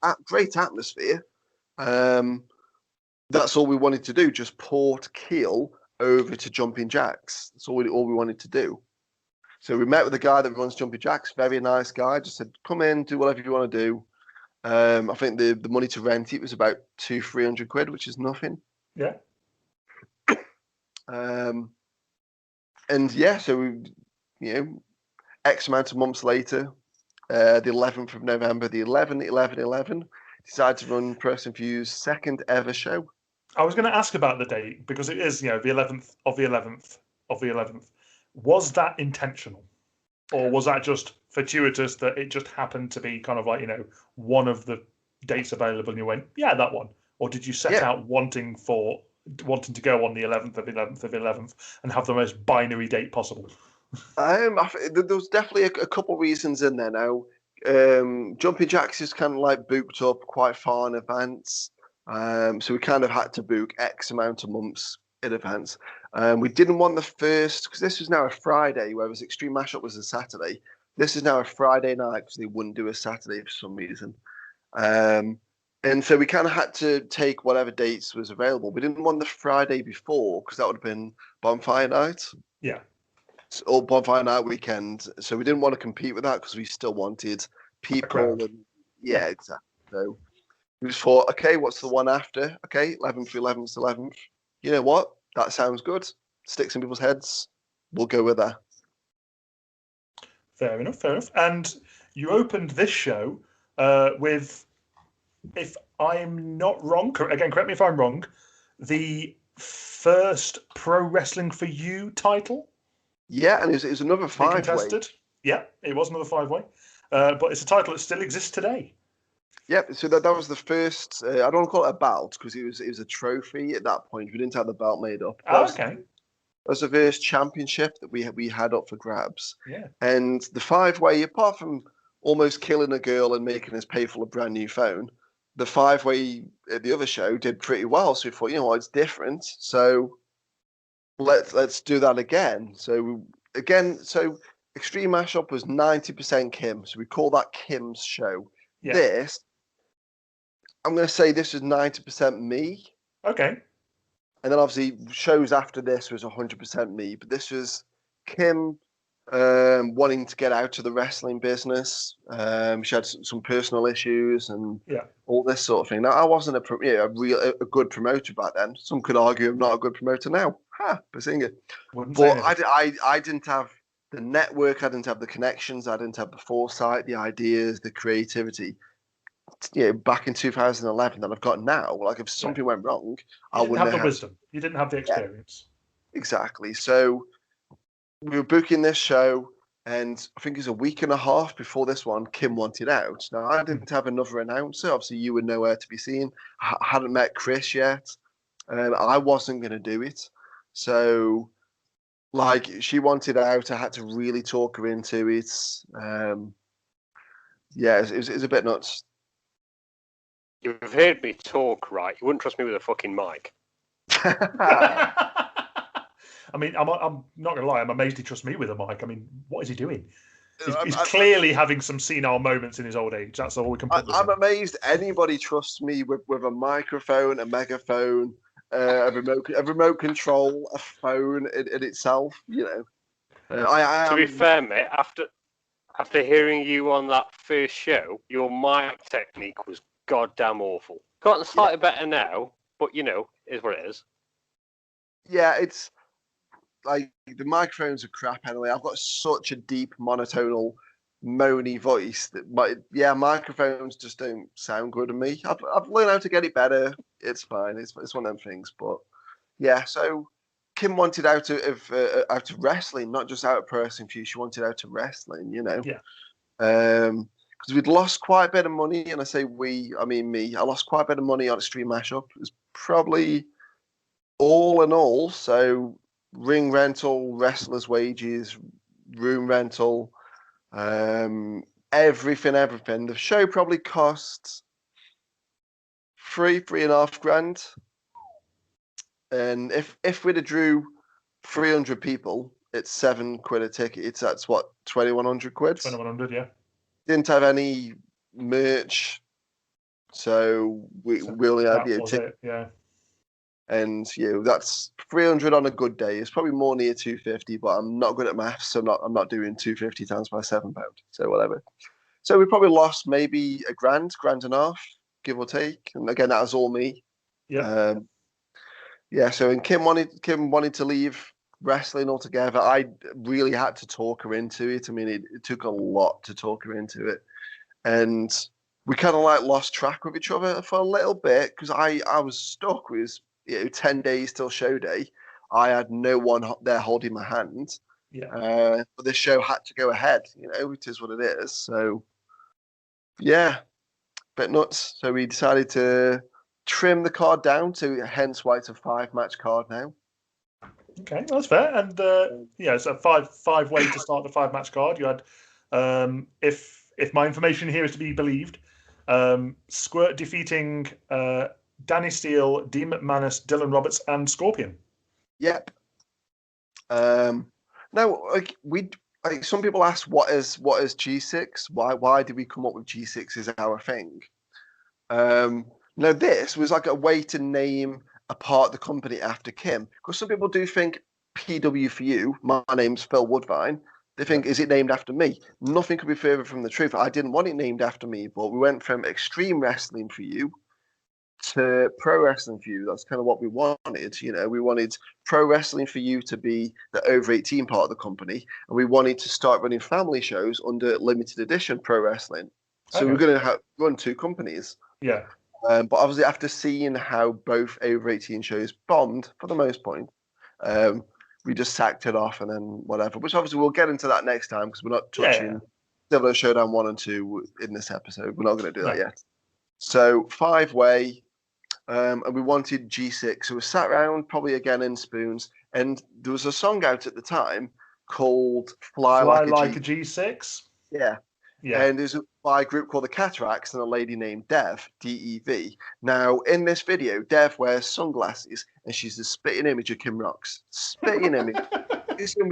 atmosphere. That's all we wanted to do, just port Keel over to Jumping Jacks. That's all we wanted to do. So we met with the guy that runs Jumping Jacks, very nice guy, just said, come in, do whatever you want to do. I think the money to rent it was about £200-300, which is nothing. Yeah. So X amount of months later, the 11th of November, the 11/11/11, decided to run Press and View's second ever show. I was going to ask about the date because it is, the 11th of the 11th of the 11th. Was that intentional, or was that just fortuitous that it just happened to be kind of like one of the dates available, and you went, yeah, that one, or did you set out wanting to go on the 11th of 11th of 11th and have the most binary date possible? There was definitely a couple of reasons in there now. Jumping Jacks is kind of like booked up quite far in advance. So we kind of had to book X amount of months in advance. We didn't want the first, because this was now a Friday, whereas Extreme Mashup was a Saturday. This is now a Friday night because they wouldn't do a Saturday for some reason. And so we kind of had to take whatever dates was available. We didn't want the Friday before because that would have been Bonfire Night. Yeah. Or Bonfire Night weekend. So we didn't want to compete with that because we still wanted people. Yeah, exactly. So we just thought, okay, what's the one after? Okay, 11th, 11th, 11th. You know what? That sounds good. Sticks in people's heads. We'll go with that. Fair enough. And you opened this show with, if I'm not wrong, again, correct me if I'm wrong, the first Pro Wrestling for You title? Yeah, and it was another 5-way. Yeah, it was another 5-way. But it's a title that still exists today. Yep, so that was the first, I don't want to call it a belt, because it was a trophy at that point. We didn't have the belt made up. Oh, okay. was the first championship that we had up for grabs. Yeah. And the 5-way, apart from almost killing a girl and making us pay for a brand new phone, the 5-way at the other show did pretty well. So we thought, you know what, it's different. So let's do that again. So Extreme Mashup was 90% Kim. So we call that Kim's show. Yeah. This, I'm going to say this is 90% me. Okay. And then obviously shows after this was 100% me. But this was Kim wanting to get out of the wrestling business. She had some personal issues and all this sort of thing. Now, I wasn't a good promoter back then. Some could argue I'm not a good promoter now. Bazinga. But I didn't have the network. I didn't have the connections. I didn't have the foresight, the ideas, the creativity. Back in 2011 that I've got now. Like if something went wrong, I wouldn't have the wisdom. You didn't have the experience. Exactly. So we were booking this show, and I think it was a week and a half before this one, Kim wanted out. Now, I didn't have another announcer. Obviously, you were nowhere to be seen. I hadn't met Chris yet. I wasn't going to do it. So, she wanted out. I had to really talk her into it. It was a bit nuts. You've heard me talk, right? You wouldn't trust me with a fucking mic. I mean, I'm not going to lie. I'm amazed he trusts me with a mic. I mean, what is he doing? He's clearly having some senile moments in his old age. That's all we can put. I'm amazed anybody trusts me with a microphone, a megaphone, a remote control, a phone in itself. You know, to be fair, mate, after hearing you on that first show, your mic technique was goddamn awful. Gotten slightly better now, but is what it is. Yeah, it's like the microphones are crap anyway. I've got such a deep monotonal moany voice that microphones just don't sound good to me. I've learned how to get it better. It's fine. It's one of them things. But yeah, so Kim wanted out of wrestling, not just out of pro wrestling for you. She wanted out of wrestling, Yeah. Because we'd lost quite a bit of money, and I say we, I mean me. I lost quite a bit of money on Extreme Mashup. It was probably all in all, so ring rental, wrestlers' wages, room rental, everything. The show probably cost $3,500. And if we'd have drew 300 people, it's £7 a ticket. That's what, 2,100 quid? 2,100, yeah. Didn't have any merch, so we only had ticket. Yeah. And that's 300 on a good day. It's probably more near 250, but I'm not good at maths, so I'm not doing 250 times by £7. So whatever. So we probably lost maybe £1.5 grand, give or take. And again, that was all me. Yeah. So and Kim wanted to leave wrestling altogether. I really had to talk her into it. I mean, it took a lot to talk her into it, and we kind of lost track of each other for a little bit because I was stuck with 10 days till show day. I had no one there holding my hand. Yeah. But this show had to go ahead. It is what it is. So yeah, bit nuts. So we decided to trim the card down to, hence why it's a 5-match card now. Okay, that's fair. And it's a five way to start the 5-match card. You had, if my information here is to be believed, Squirt defeating Danny Steele, Dean McManus, Dylan Roberts, and Scorpion. Yep. Now, some people ask, what is G6? Why did we come up with G6 as our thing? Now, this was like a way to name a part of the company after Kim, because some people do think PW4U, my name's Phil Woodvine, they think, is it named after me? Nothing could be further from the truth. I didn't want it named after me, but we went from Extreme Wrestling for You to Pro Wrestling for You. That's kind of what we wanted. We wanted Pro Wrestling for You to be the over 18 part of the company, and we wanted to start running family shows under limited edition Pro Wrestling. So we're going to run 2 companies. Yeah. But obviously, after seeing how both over 18 shows bombed for the most part, we just sacked it off and then whatever. Which obviously we'll get into that next time because we're not touching Devil Showdown 1 and 2 in this episode. We're not going to do that yet. So 5-way, and we wanted G6. So we sat around, probably again in spoons, and there was a song out at the time called "Fly, Fly Like like a G6. Yeah. Yeah. And there's by a group called the Cataracts and a lady named Dev, D-E-V. Now, in this video, Dev wears sunglasses and she's the spitting image of Kim Rock's. Spitting image.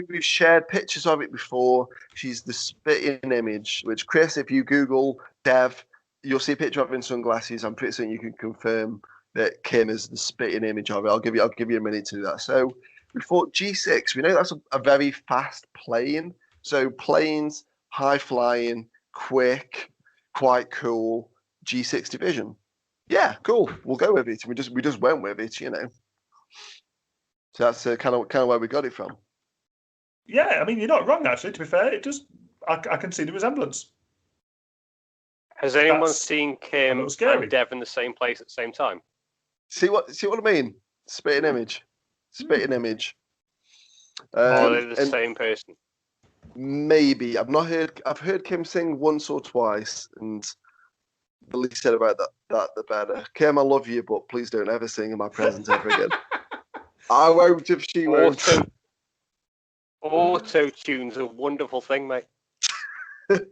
We've shared pictures of it before. She's the spitting image, which, Chris, if you Google Dev, you'll see a picture of her in sunglasses. I'm pretty certain you can confirm that Kim is the spitting image of it. I'll give you a minute to do that. So we thought G6, we know that's a very fast plane. So planes, high flying, quick, quite cool, G6 division. Yeah, cool. We'll go with it. We just went with it, you know. So that's kind of where we got it from. Yeah, I mean, you're not wrong, actually, to be fair. It just, I can see the resemblance. Has anyone seen Kim and Dev in the same place at the same time? See what I mean? Spitting image. Spitting image. They're the same person. Maybe. I've heard Kim sing once or twice, and the least said about that the better. Kim, I love you, but please don't ever sing in my presence ever again. I won't if she won't. Auto-tune's a wonderful thing, mate. Could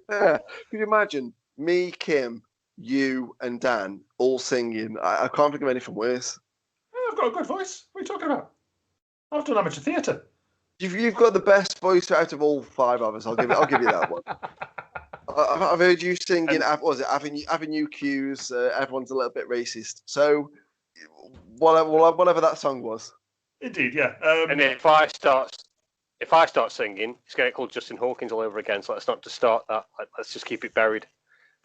you imagine me, Kim, you, and Dan all singing? I can't think of anything worse. I've got a good voice. What are you talking about? I've done amateur theatre. You've got the best voice out of all five of us. I'll give you that one. I've heard you singing. What was it? Avenue Q's. Everyone's a little bit racist. So whatever that song was. Indeed, yeah. And if I start singing, it's going to get called Justin Hawkins all over again. So let's not just start that. Let's just keep it buried.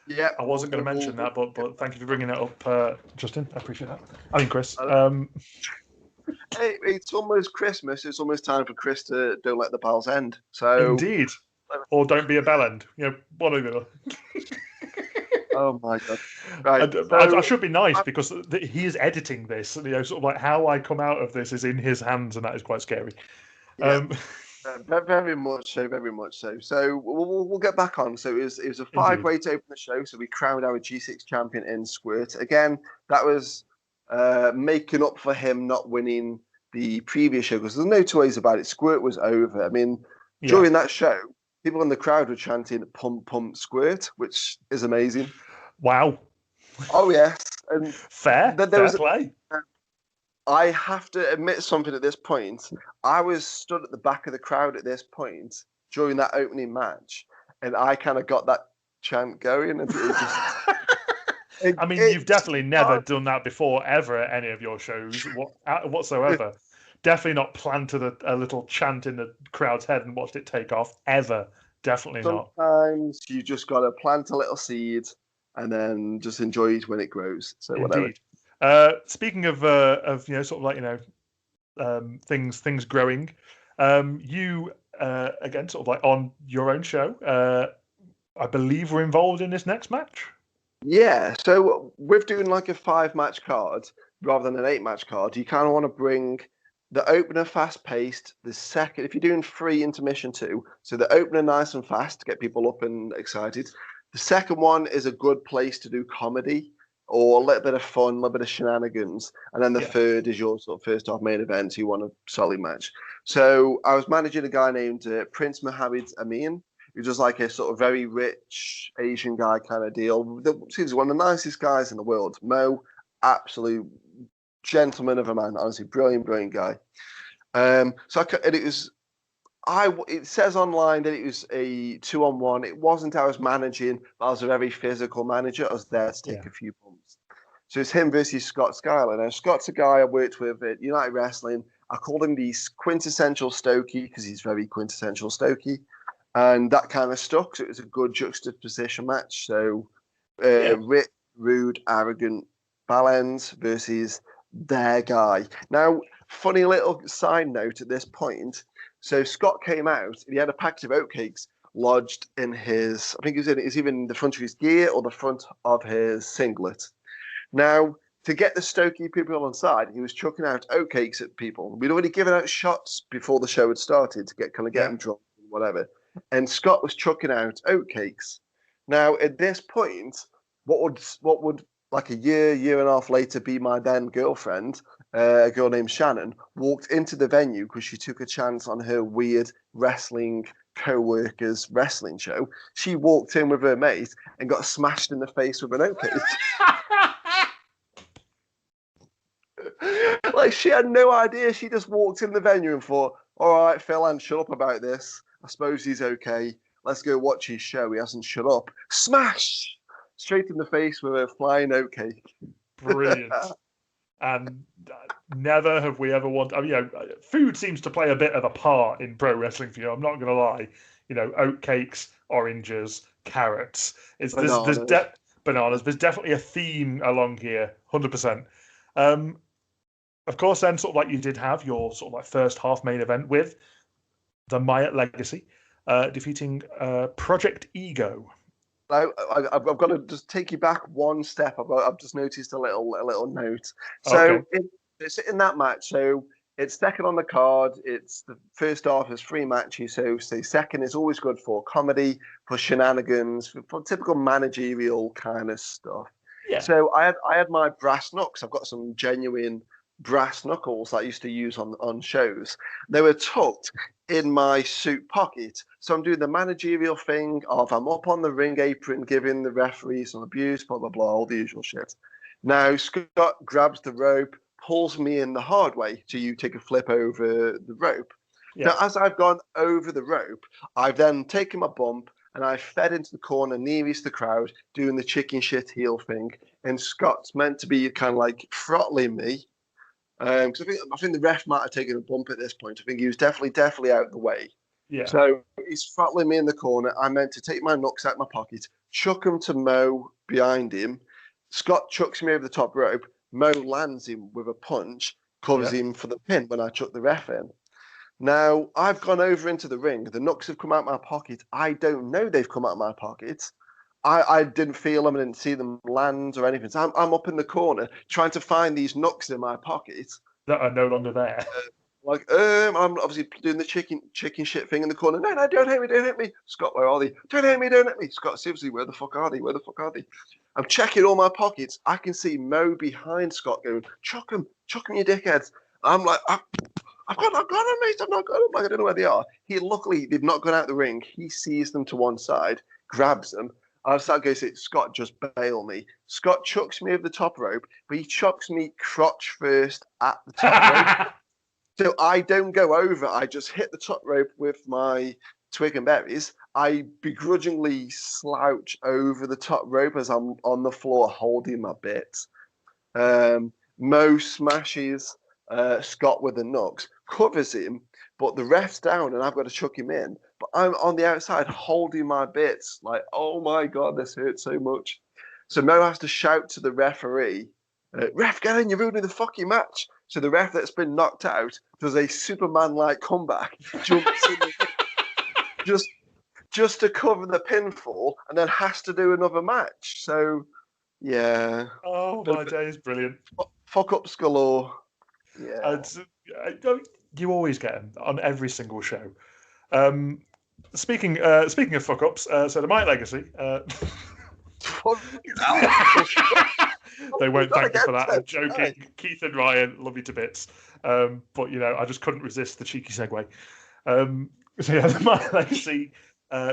Yeah, I wasn't going to mention that, but thank you for bringing that up, Justin. I appreciate that. I mean, Chris. Hey, it's almost Christmas. It's almost time for Chris to Don't Let the Bells End. So indeed, or Don't Be a Bellend. You know, one or the other. Oh my god! Right, I should be nice because he is editing this. You know, sort of like how I come out of this is in his hands, and that is quite scary. Yeah. Very much so, very much so. So we'll get back on. So it was a 5-way to open the show. So we crowned our G6 champion in Squirt. Again, that was making up for him not winning the previous show, because there's no two ways about it. Squirt was over. I mean, during that show, people in the crowd were chanting "Pump, pump, Squirt," which is amazing. Wow. Oh yes, and fair play. I have to admit something at this point. I was stood at the back of the crowd at this point during that opening match, and I kind of got that chant going. And you've definitely never done that before, ever, at any of your shows whatsoever. Definitely not planted a little chant in the crowd's head and watched it take off, ever. Definitely not. Sometimes you just got to plant a little seed and then just enjoy it when it grows. So whatever. Speaking of sort of like things growing, you again sort of like on your own show. I believe we're involved in this next match. Yeah, so we're doing like a 5-match card rather than an 8-match card. You kind of want to bring the opener fast-paced. The second, if you're doing 3 intermission 2, so the opener nice and fast to get people up and excited. The second one is a good place to do comedy, or a little bit of fun, a little bit of shenanigans. And then the third is your sort of first half main event, so you want a solid match. So I was managing a guy named Prince Mohammed Amin, who's just like a sort of very rich Asian guy kind of deal. He's one of the nicest guys in the world. Mo, absolute gentleman of a man, honestly, brilliant guy. It says online that it was a 2-on-1. It wasn't. I was managing, but I was a very physical manager. I was there to take a few bumps. So it's him versus Scott Schuyler. Now, Scott's a guy I worked with at United Wrestling. I called him the quintessential Stokey because he's very quintessential Stokey. And that kind of stuck. So it was a good juxtaposition match. So rich, rude, arrogant Ballends versus their guy. Now, funny little side note at this point. So Scott came out and he had a packet of oatcakes lodged in his, I think it was either in the front of his gear or the front of his singlet. Now, to get the Stokey people on side, he was chucking out oatcakes at people. We'd already given out shots before the show had started to get them drunk and whatever. And Scott was chucking out oatcakes. Now, at this point, what would like a year and a half later, be my then girlfriend, a girl named Shannon, walked into the venue because she took a chance on her weird wrestling co-worker's wrestling show. She walked in with her mate and got smashed in the face with an oak cake. Like, she had no idea. She just walked in the venue and thought, all right, Phil, and shut up about this. I suppose he's okay. Let's go watch his show. He hasn't shut up. Smash! Straight in the face with a flying oat cake. Brilliant. And never have we ever wanted. I mean, food seems to play a bit of a part in pro wrestling for you. I'm not going to lie. Oat cakes, oranges, carrots. There's bananas. There's definitely a theme along here, 100%. Of course, then sort of like you did have your sort of like first half main event with the Myatt Legacy, defeating Project Ego. I've got to just take you back one step. I've just noticed a little note. So it's in that match. So it's second on the card. It's the first half is 3 matches. So second is always good for comedy, for shenanigans, for typical managerial kind of stuff. Yeah. So I had my brass knucks. I've got some genuine brass knuckles that I used to use on shows. They were tucked in my suit pocket. So I'm doing the managerial thing of I'm up on the ring apron giving the referee some abuse, blah, blah, blah, all the usual shit. Now Scott grabs the rope, pulls me in the hard way. So you take a flip over the rope. Yeah. Now, as I've gone over the rope, I've then taken my bump and I fed into the corner nearest the crowd doing the chicken shit heel thing. And Scott's meant to be kind of like throttling me. Because I think the ref might have taken a bump at this point. I think he was definitely out of the way. Yeah. So he's throttling me in the corner. I meant to take my knucks out of my pocket, chuck him to Mo behind him. Scott chucks me over the top rope. Mo lands him with a punch, covers him for the pin when I chuck the ref in. Now, I've gone over into the ring. The knucks have come out of my pocket. I don't know they've come out of my pocket. I didn't feel them. I didn't see them land or anything. So I'm up in the corner trying to find these knucks in my pocket that are no longer there. I'm obviously doing the chicken shit thing in the corner. No, don't hit me. Scott, where are they? Don't hit me. Scott, seriously, where the fuck are they? I'm checking all my pockets. I can see Mo behind Scott going, chuck him, you dickheads. I'm like, I've got them, mate. I've not got them. Like, I don't know where they are. Luckily, they've not gone out the ring. He sees them to one side, grabs them. I start going to say, Scott, just bail me. Scott chucks me over the top rope, but he chucks me crotch first at the top rope. So I don't go over. I just hit the top rope with my twig and berries. I begrudgingly slouch over the top rope as I'm on the floor holding my bits. Mo smashes Scott with the knucks, covers him, but the ref's down and I've got to chuck him in. But I'm on the outside holding my bits, like, oh my God, this hurts so much. So Mo has to shout to the referee, ref, get in, you're ruining the fucking match. So the ref that's been knocked out does a Superman-like comeback, jumps in just to cover the pinfall, and then has to do another match. So, yeah. Oh, my days, brilliant. Fuck ups galore. Yeah. You always get them on every single show. Speaking of fuck ups, so the Myatt Legacy. They won't thank me for that. I'm joking. Keith and Ryan, love you to bits. But I just couldn't resist the cheeky segue. So yeah, the Myatt Legacy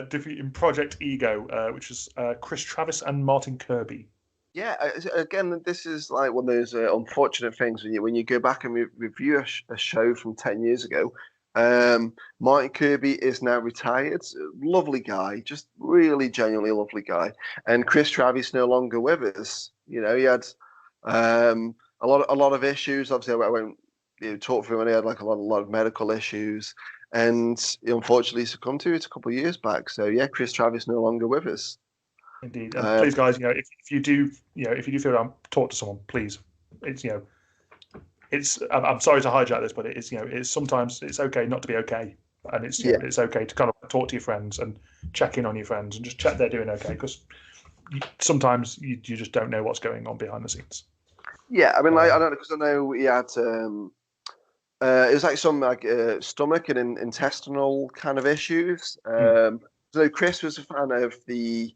defeating Project Ego, which is Chris Travis and Martin Kirby. Yeah, again, this is like one of those unfortunate things when you go back and review a show from 10 years ago. Martin Kirby is now retired. Lovely guy, just really genuinely lovely guy. And Chris Travis no longer with us. He had a lot of issues. Obviously, I won't talk for him. He had like a lot of medical issues, and he unfortunately succumbed to it a couple of years back. So yeah, Chris Travis no longer with us. Indeed. And please, guys, if you do feel I'm talk to someone, please. I'm sorry to hijack this, but it's sometimes it's okay not to be okay, and it's it's okay to kind of talk to your friends and check in on your friends and just check they're doing okay, because sometimes you just don't know what's going on behind the scenes. Yeah, I mean, I don't know, because I know he had it was like some stomach and intestinal kind of issues. So Chris was a fan of the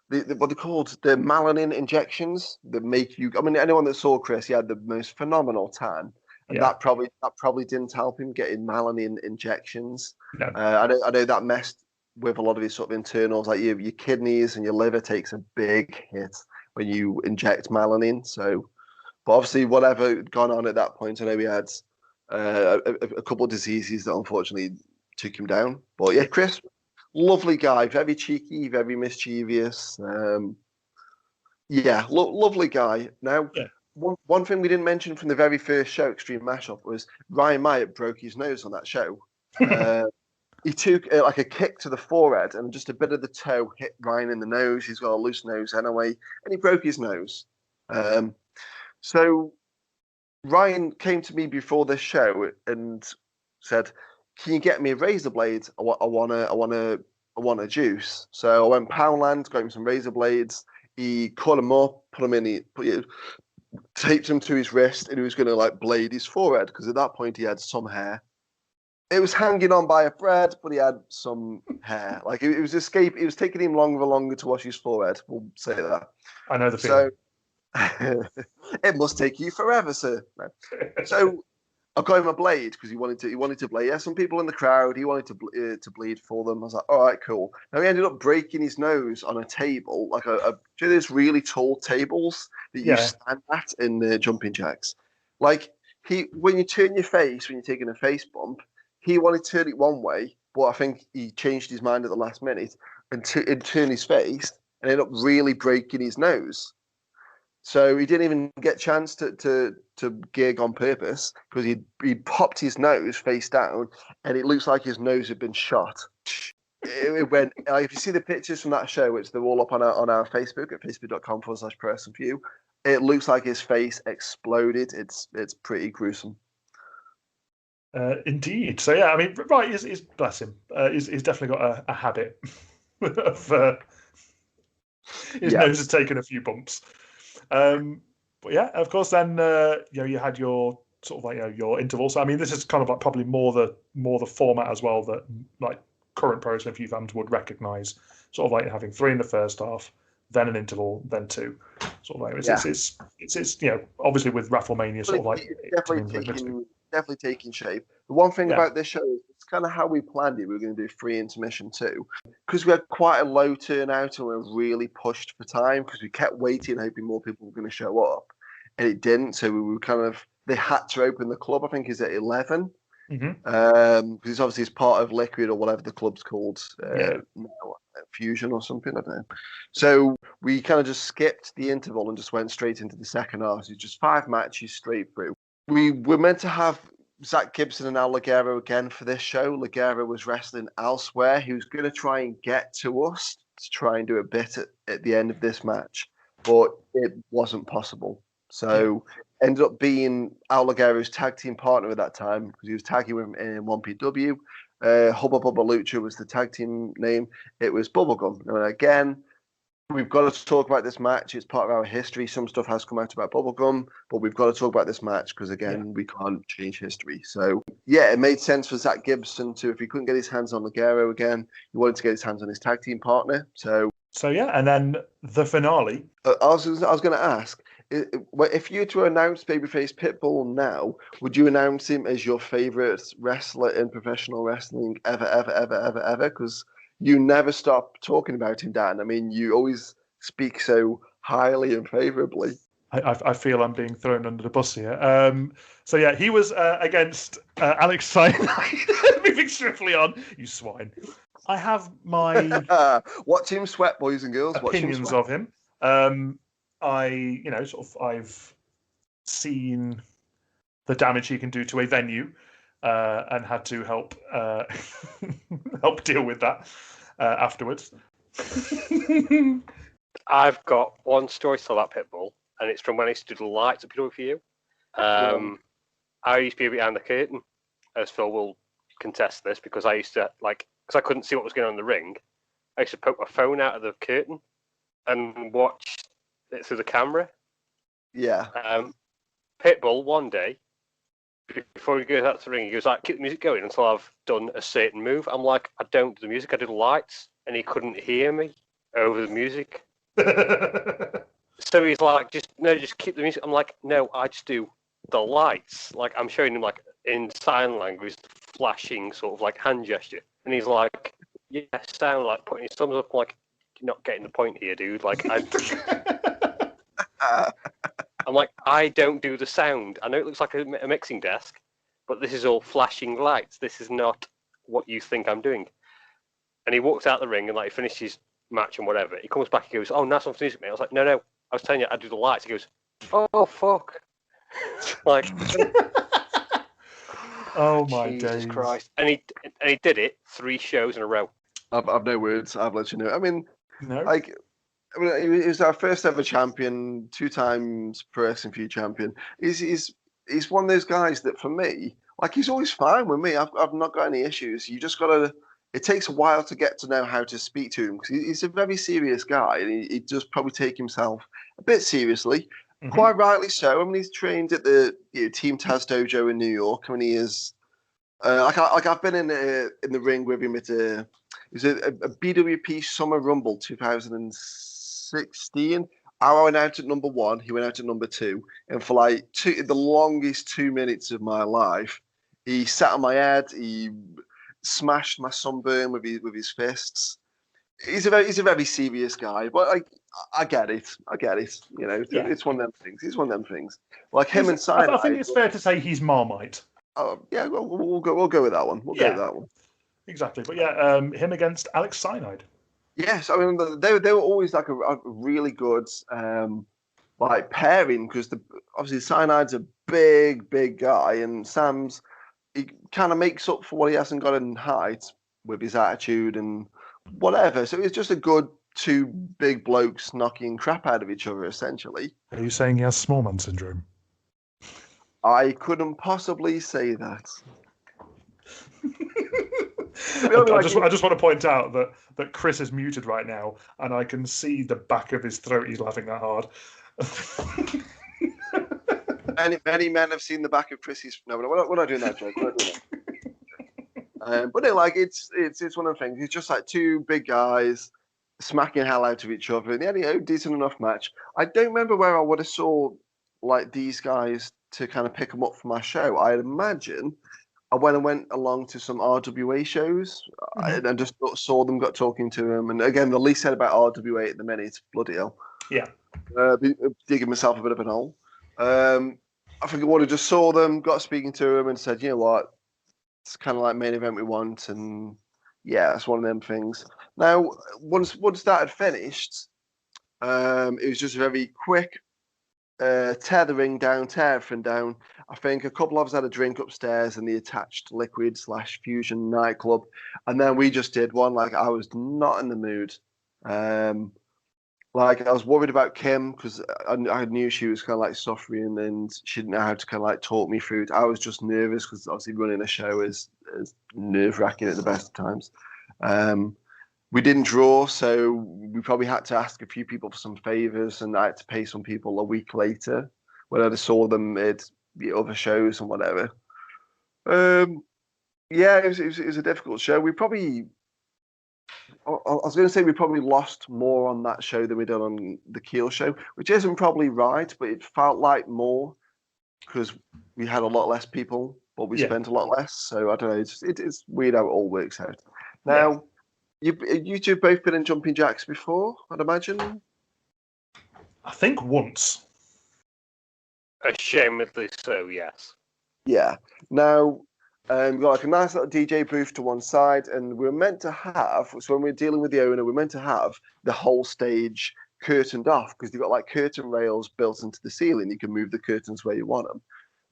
what they're called, the melanin injections that make you. I mean, anyone that saw Chris, he had the most phenomenal tan, and Yeah. that probably didn't help him getting melanin injections. No. I know that messed with a lot of his sort of internals, like your kidneys and your liver takes a big hit when you inject melanin. So, but obviously, whatever had gone on at that point, I know he had a couple of diseases that unfortunately took him down. But yeah, Chris, lovely guy, very cheeky, very mischievous. Lovely guy. Now, Yeah. one thing we didn't mention from the very first show, Extreme Mashup, was Ryan Myatt broke his nose on that show. He took like a kick to the forehead and just a bit of the toe hit Ryan in the nose. He's got a loose nose anyway, and he broke his nose. So Ryan came to me before this show and said, "Can you get me a razor blade? I want a juice." So I went Poundland, got him some razor blades. He cut them up, taped them to his wrist, and he was going to like blade his forehead because at that point he had some hair. It was hanging on by a thread, but he had some hair. Like it was escape. It was taking him longer and longer to wash his forehead. We'll say that. I know the feeling. So it must take you forever, sir. No. So I got him a blade because he wanted to blade. Yeah, some people in the crowd. He wanted to bleed for them. I was like, all right, cool. Now he ended up breaking his nose on a table, like do you know those really tall tables that you stand at in the jumping jacks. Like when you turn your face when you're taking a face bump, he wanted to turn it one way, but I think he changed his mind at the last minute and turned his face and ended up really breaking his nose. So he didn't even get a chance to gig on purpose because he'd popped his nose face down and it looks like his nose had been shot. It went, if you see the pictures from that show, which they're all up on our Facebook at facebook.com/ProWrestlingForYou, it looks like his face exploded. It's pretty gruesome. Indeed. So yeah, I mean, right, he's bless him. He's definitely got a habit of his nose has taken a few bumps. But yeah, of course. Then you had your sort of like your intervals. So, I mean, this is kind of like probably more the format as well that like current pro wrestling few fans would recognise. Sort of like having 3 in the first half, then an interval, then 2. Sort of like it's obviously with Rafflemania sort of like definitely taking shape. The one thing about this show is it's kind of how we planned it. We were going to do 3 intermission too, because we had quite a low turnout and we were really pushed for time because we kept waiting, hoping more people were going to show up, and it didn't. So we were they had to open the club. I think is at 11, because it's obviously part of Liquid or whatever the club's called, Fusion or something. I don't know. So we kind of just skipped the interval and just went straight into the second half. So it's just 5 matches straight through. We were meant to have Zach Gibson and Al Ligero again for this show. Ligero was wrestling elsewhere. He was going to try and get to us to try and do a bit at the end of this match, but it wasn't possible. So ended up being Al Ligero's tag team partner at that time because he was tagging with him in 1PW. Hubba Bubba Lucha was the tag team name. It was Bubblegum. And again, we've got to talk about this match. It's part of our history. Some stuff has come out about Bubblegum, but we've got to talk about this match because, again, we can't change history. So, yeah, it made sense for Zach Gibson to, if he couldn't get his hands on Ligero again, he wanted to get his hands on his tag team partner. So yeah, and then the finale. I was going to ask, if you were to announce Babyface Pitbull now, would you announce him as your favourite wrestler in professional wrestling ever? Because you never stop talking about him, Dan. I mean, you always speak so highly and favourably. I feel I'm being thrown under the bus here. So yeah, he was against Alex Cyanide. Moving swiftly on, you swine. I have my watch him sweat, boys and girls. Opinions of him. I've seen the damage he can do to a venue. And had to help deal with that afterwards. I've got one story to tell about Pitbull, and it's from when I used to do the lights at PW4U. I used to be behind the curtain, as Phil will contest this, because I used to because I couldn't see what was going on in the ring. I used to poke my phone out of the curtain and watch it through the camera. Yeah. Pitbull one day, before he goes out to the ring, he goes like, "Keep the music going until I've done a certain move." I'm like, "I don't do the music, I do the lights," and he couldn't hear me over the music. So he's like, just keep the music. I'm like, no, I just do the lights. Like, I'm showing him, like, in sign language, flashing sort of like hand gesture. And he's like, yeah, sound like putting his thumbs up. Like, you're not getting the point here, dude. Like, I'm like, I don't do the sound. I know it looks like a mixing desk, but this is all flashing lights. This is not what you think I'm doing. And he walks out the ring and, like, he finishes his match and whatever. He comes back and goes, oh, now someone's music, mate. I was like, no, I was telling you I do the lights. He goes, oh, fuck. Like, oh my Jesus days. Christ. And he did it 3 shows in a row. I've no words. I've let you know. I mean, No. like, he was our first ever champion, 2 times Pro Wrestling Feud champion. He's one of those guys that, for me, like, he's always fine with me. I've not got any issues. You just got to. It takes a while to get to know how to speak to him, because he's a very serious guy, and he does probably take himself a bit seriously. Mm-hmm. Quite rightly so. I mean, he's trained at the Team Taz Dojo in New York. I mean, he is like I've been in the ring with him at it was a BWP Summer Rumble 2016. I went out at number 1. He went out at number 2, and for like the longest 2 minutes of my life, he sat on my head. He smashed my sunburn with his fists. He's a very serious guy, but I get it. You know, It's one of them things. He's one of them things. Like him and Cyanide. I think it's fair to say he's Marmite. Yeah, we'll go with that one. We'll go with that one. Exactly, but yeah, him against Alex Cyanide. Yes, I mean they were always like a really good like pairing, because obviously Cyanide's a big guy, and Sam's, he kind of makes up for what he hasn't got in height with his attitude and whatever. So it's just a good 2 big blokes knocking crap out of each other, essentially. Are you saying he has small man syndrome? I couldn't possibly say that. I just want to point out that Chris is muted right now, and I can see the back of his throat. He's laughing that hard. Many men have seen the back of Chrissy's. No, we're not doing that joke. But no, like it's one of the things. It's just like 2 big guys smacking hell out of each other, and decent enough match. I don't remember where I would have saw like these guys to kind of pick them up for my show. I'd imagine I went along to some RWA shows, and I just saw them, got talking to them, and again, the least said about RWA at the minute, bloody hell. Yeah. Digging myself a bit of an hole. I think I would have just saw them, got speaking to them, and said, you know what, it's kind of like main event we want, and yeah, it's one of them things. Now, once that had finished, it was just very quick. Tear the ring down, tear everything down. I think a couple of us had a drink upstairs in the attached liquid/fusion nightclub, and then we just did one. Like, I was not in the mood. Like, I was worried about Kim, because I knew she was kind of like suffering and she didn't know how to kind of like talk me through it. I was just nervous, because obviously running a show is nerve-wracking at the best of times. We didn't draw, so we probably had to ask a few people for some favors, and I had to pay some people a week later when I saw them at the other shows and whatever. Yeah, it was a difficult show. I was going to say we probably lost more on that show than we did on the Keel show, which isn't probably right, but it felt like more because we had a lot less people, but we spent a lot less. So I don't know. It's weird how it all works out. Now, you two both been in jumping jacks before, I'd imagine? I think once. Ashamedly so, yes. Yeah. Now, we've got like a nice little DJ booth to one side, and we're meant to have, so when we're dealing with the owner, we're meant to have the whole stage curtained off, because you've got like curtain rails built into the ceiling. You can move the curtains where you want them.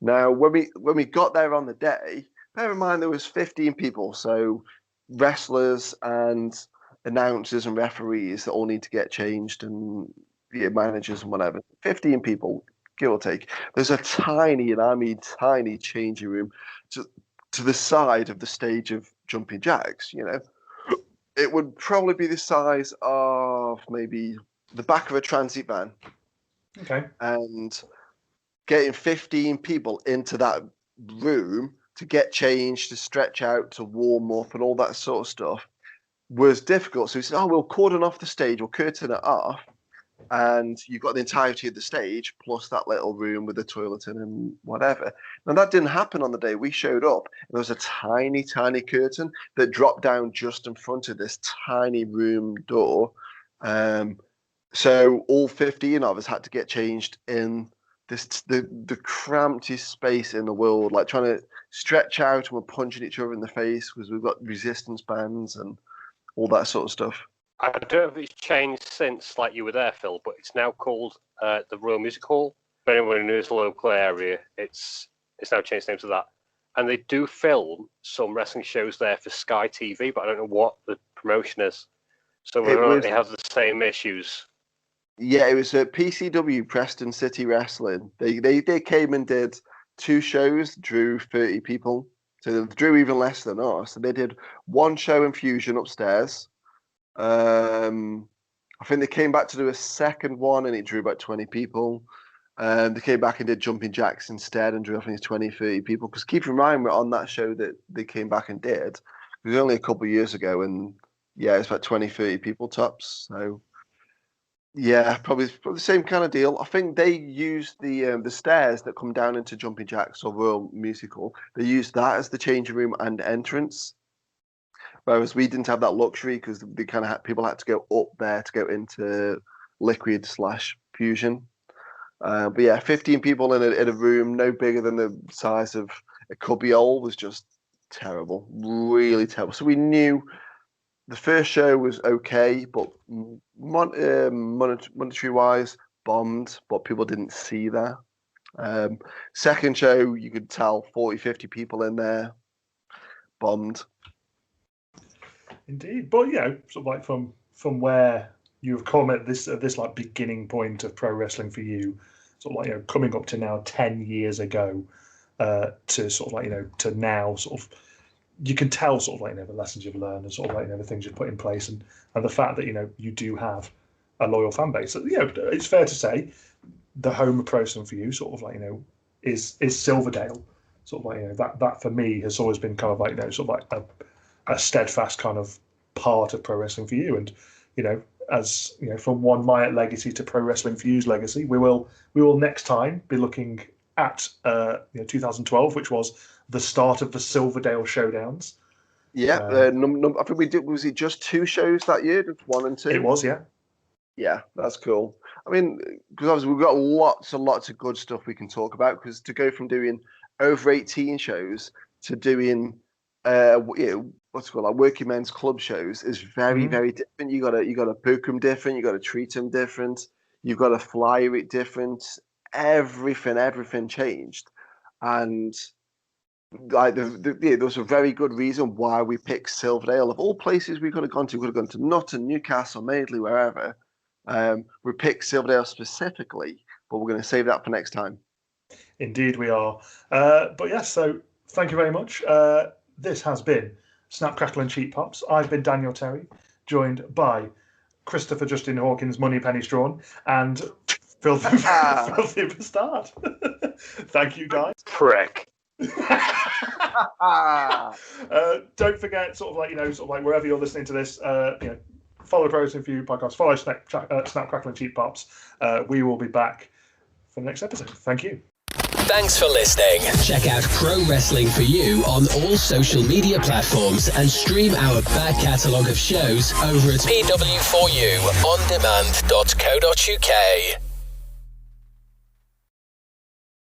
Now, when we got there on the day, bear in mind there was 15 people, so wrestlers and announcers and referees that all need to get changed, and managers and whatever. 15 people, give or take. There's a tiny, and I mean tiny, changing room to the side of the stage of jumping jacks. You know, it would probably be the size of maybe the back of a transit van. Okay. And getting 15 people into that room to get changed, to stretch out, to warm up, and all that sort of stuff was difficult. So we said, we'll cordon off the stage, we'll curtain it off, and you've got the entirety of the stage plus that little room with the toilet in and whatever. Now that didn't happen on the day we showed up. There was a tiny curtain that dropped down just in front of this tiny room door. So all 15 of us had to get changed in the cramptest space in the world, like trying to stretch out and we're punching each other in the face because we've got resistance bands and all that sort of stuff. I don't know if it's changed since, like you were there, Phil, but it's now called the Royal Music Hall. For anyone who knows the local area, it's now changed the name to that. And they do film some wrestling shows there for Sky TV, but I don't know what the promotion is. So they have the same issues. Yeah, it was PCW, Preston City Wrestling. They came and did 2 shows, drew 30 people. So they drew even less than us. And they did 1 show in Fusion upstairs. I think they came back to do a second one and it drew about 20 people. They came back and did Jumping Jacks instead and drew, I think, 20, 30 people. Because keep in mind, we're on that show that they came back and did. It was only a couple of years ago. And yeah, it's about 20, 30 people tops. So yeah, probably the same kind of deal. I think they used the stairs that come down into Jumping Jacks or Royal Musical. They used that as the changing room and entrance. Whereas we didn't have that luxury because they kind of people had to go up there to go into Liquid/Fusion. But yeah, 15 people in a room no bigger than the size of a cubbyhole was just terrible, really terrible. So we knew the first show was okay, but monetary-wise, bombed, but people didn't see that. Second show, you could tell 40, 50 people in there, bombed. Indeed, but sort of like from where you've come at this like beginning point of pro wrestling for you, sort of like coming up to now 10 years ago, to sort of like to now sort of you can tell sort of like the lessons you've learned and sort of like the things you've put in place and the fact that you do have a loyal fan base. So, it's fair to say the home of pro wrestling for you sort of like is Silverdale. Sort of like that for me has always been kind of like sort of like a steadfast kind of part of pro wrestling for you. And as from one Myatt legacy to pro wrestling for you's legacy, we will next time be looking at 2012, which was the start of the Silverdale Showdowns. Yeah, I think we did. Was it just 2 shows that year? Just 1 and 2. It was, yeah. Yeah, that's cool. I mean, because obviously we've got lots and lots of good stuff we can talk about. Because to go from doing over 18 shows to doing what's it called, like working men's club shows is very, very different. You gotta book them different. You gotta treat them different. You've got to flyer it different. Everything changed, and like there was a very good reason why we picked Silverdale. Of all places we could have gone to, Nottingham, Newcastle, Madeley, wherever. We picked Silverdale specifically, but we're going to save that for next time. Indeed, we are. But yes, so thank you very much. This has been Snap, Crackle and Cheap Pops. I've been Daniel Terry, joined by Christopher Justin Hawkins, Money Pennies Drawn, and Phil Bastard. Thank you, guys. Prick. Don't forget, sort of like wherever you're listening to this, follow Pro Wrestling For You podcast, follow Snap, Crackle and Cheap Pops. We will be back for the next episode. Thank you. Thanks for listening. Check out Pro Wrestling For You on all social media platforms and stream our back catalogue of shows over at pw4uondemand.co.uk.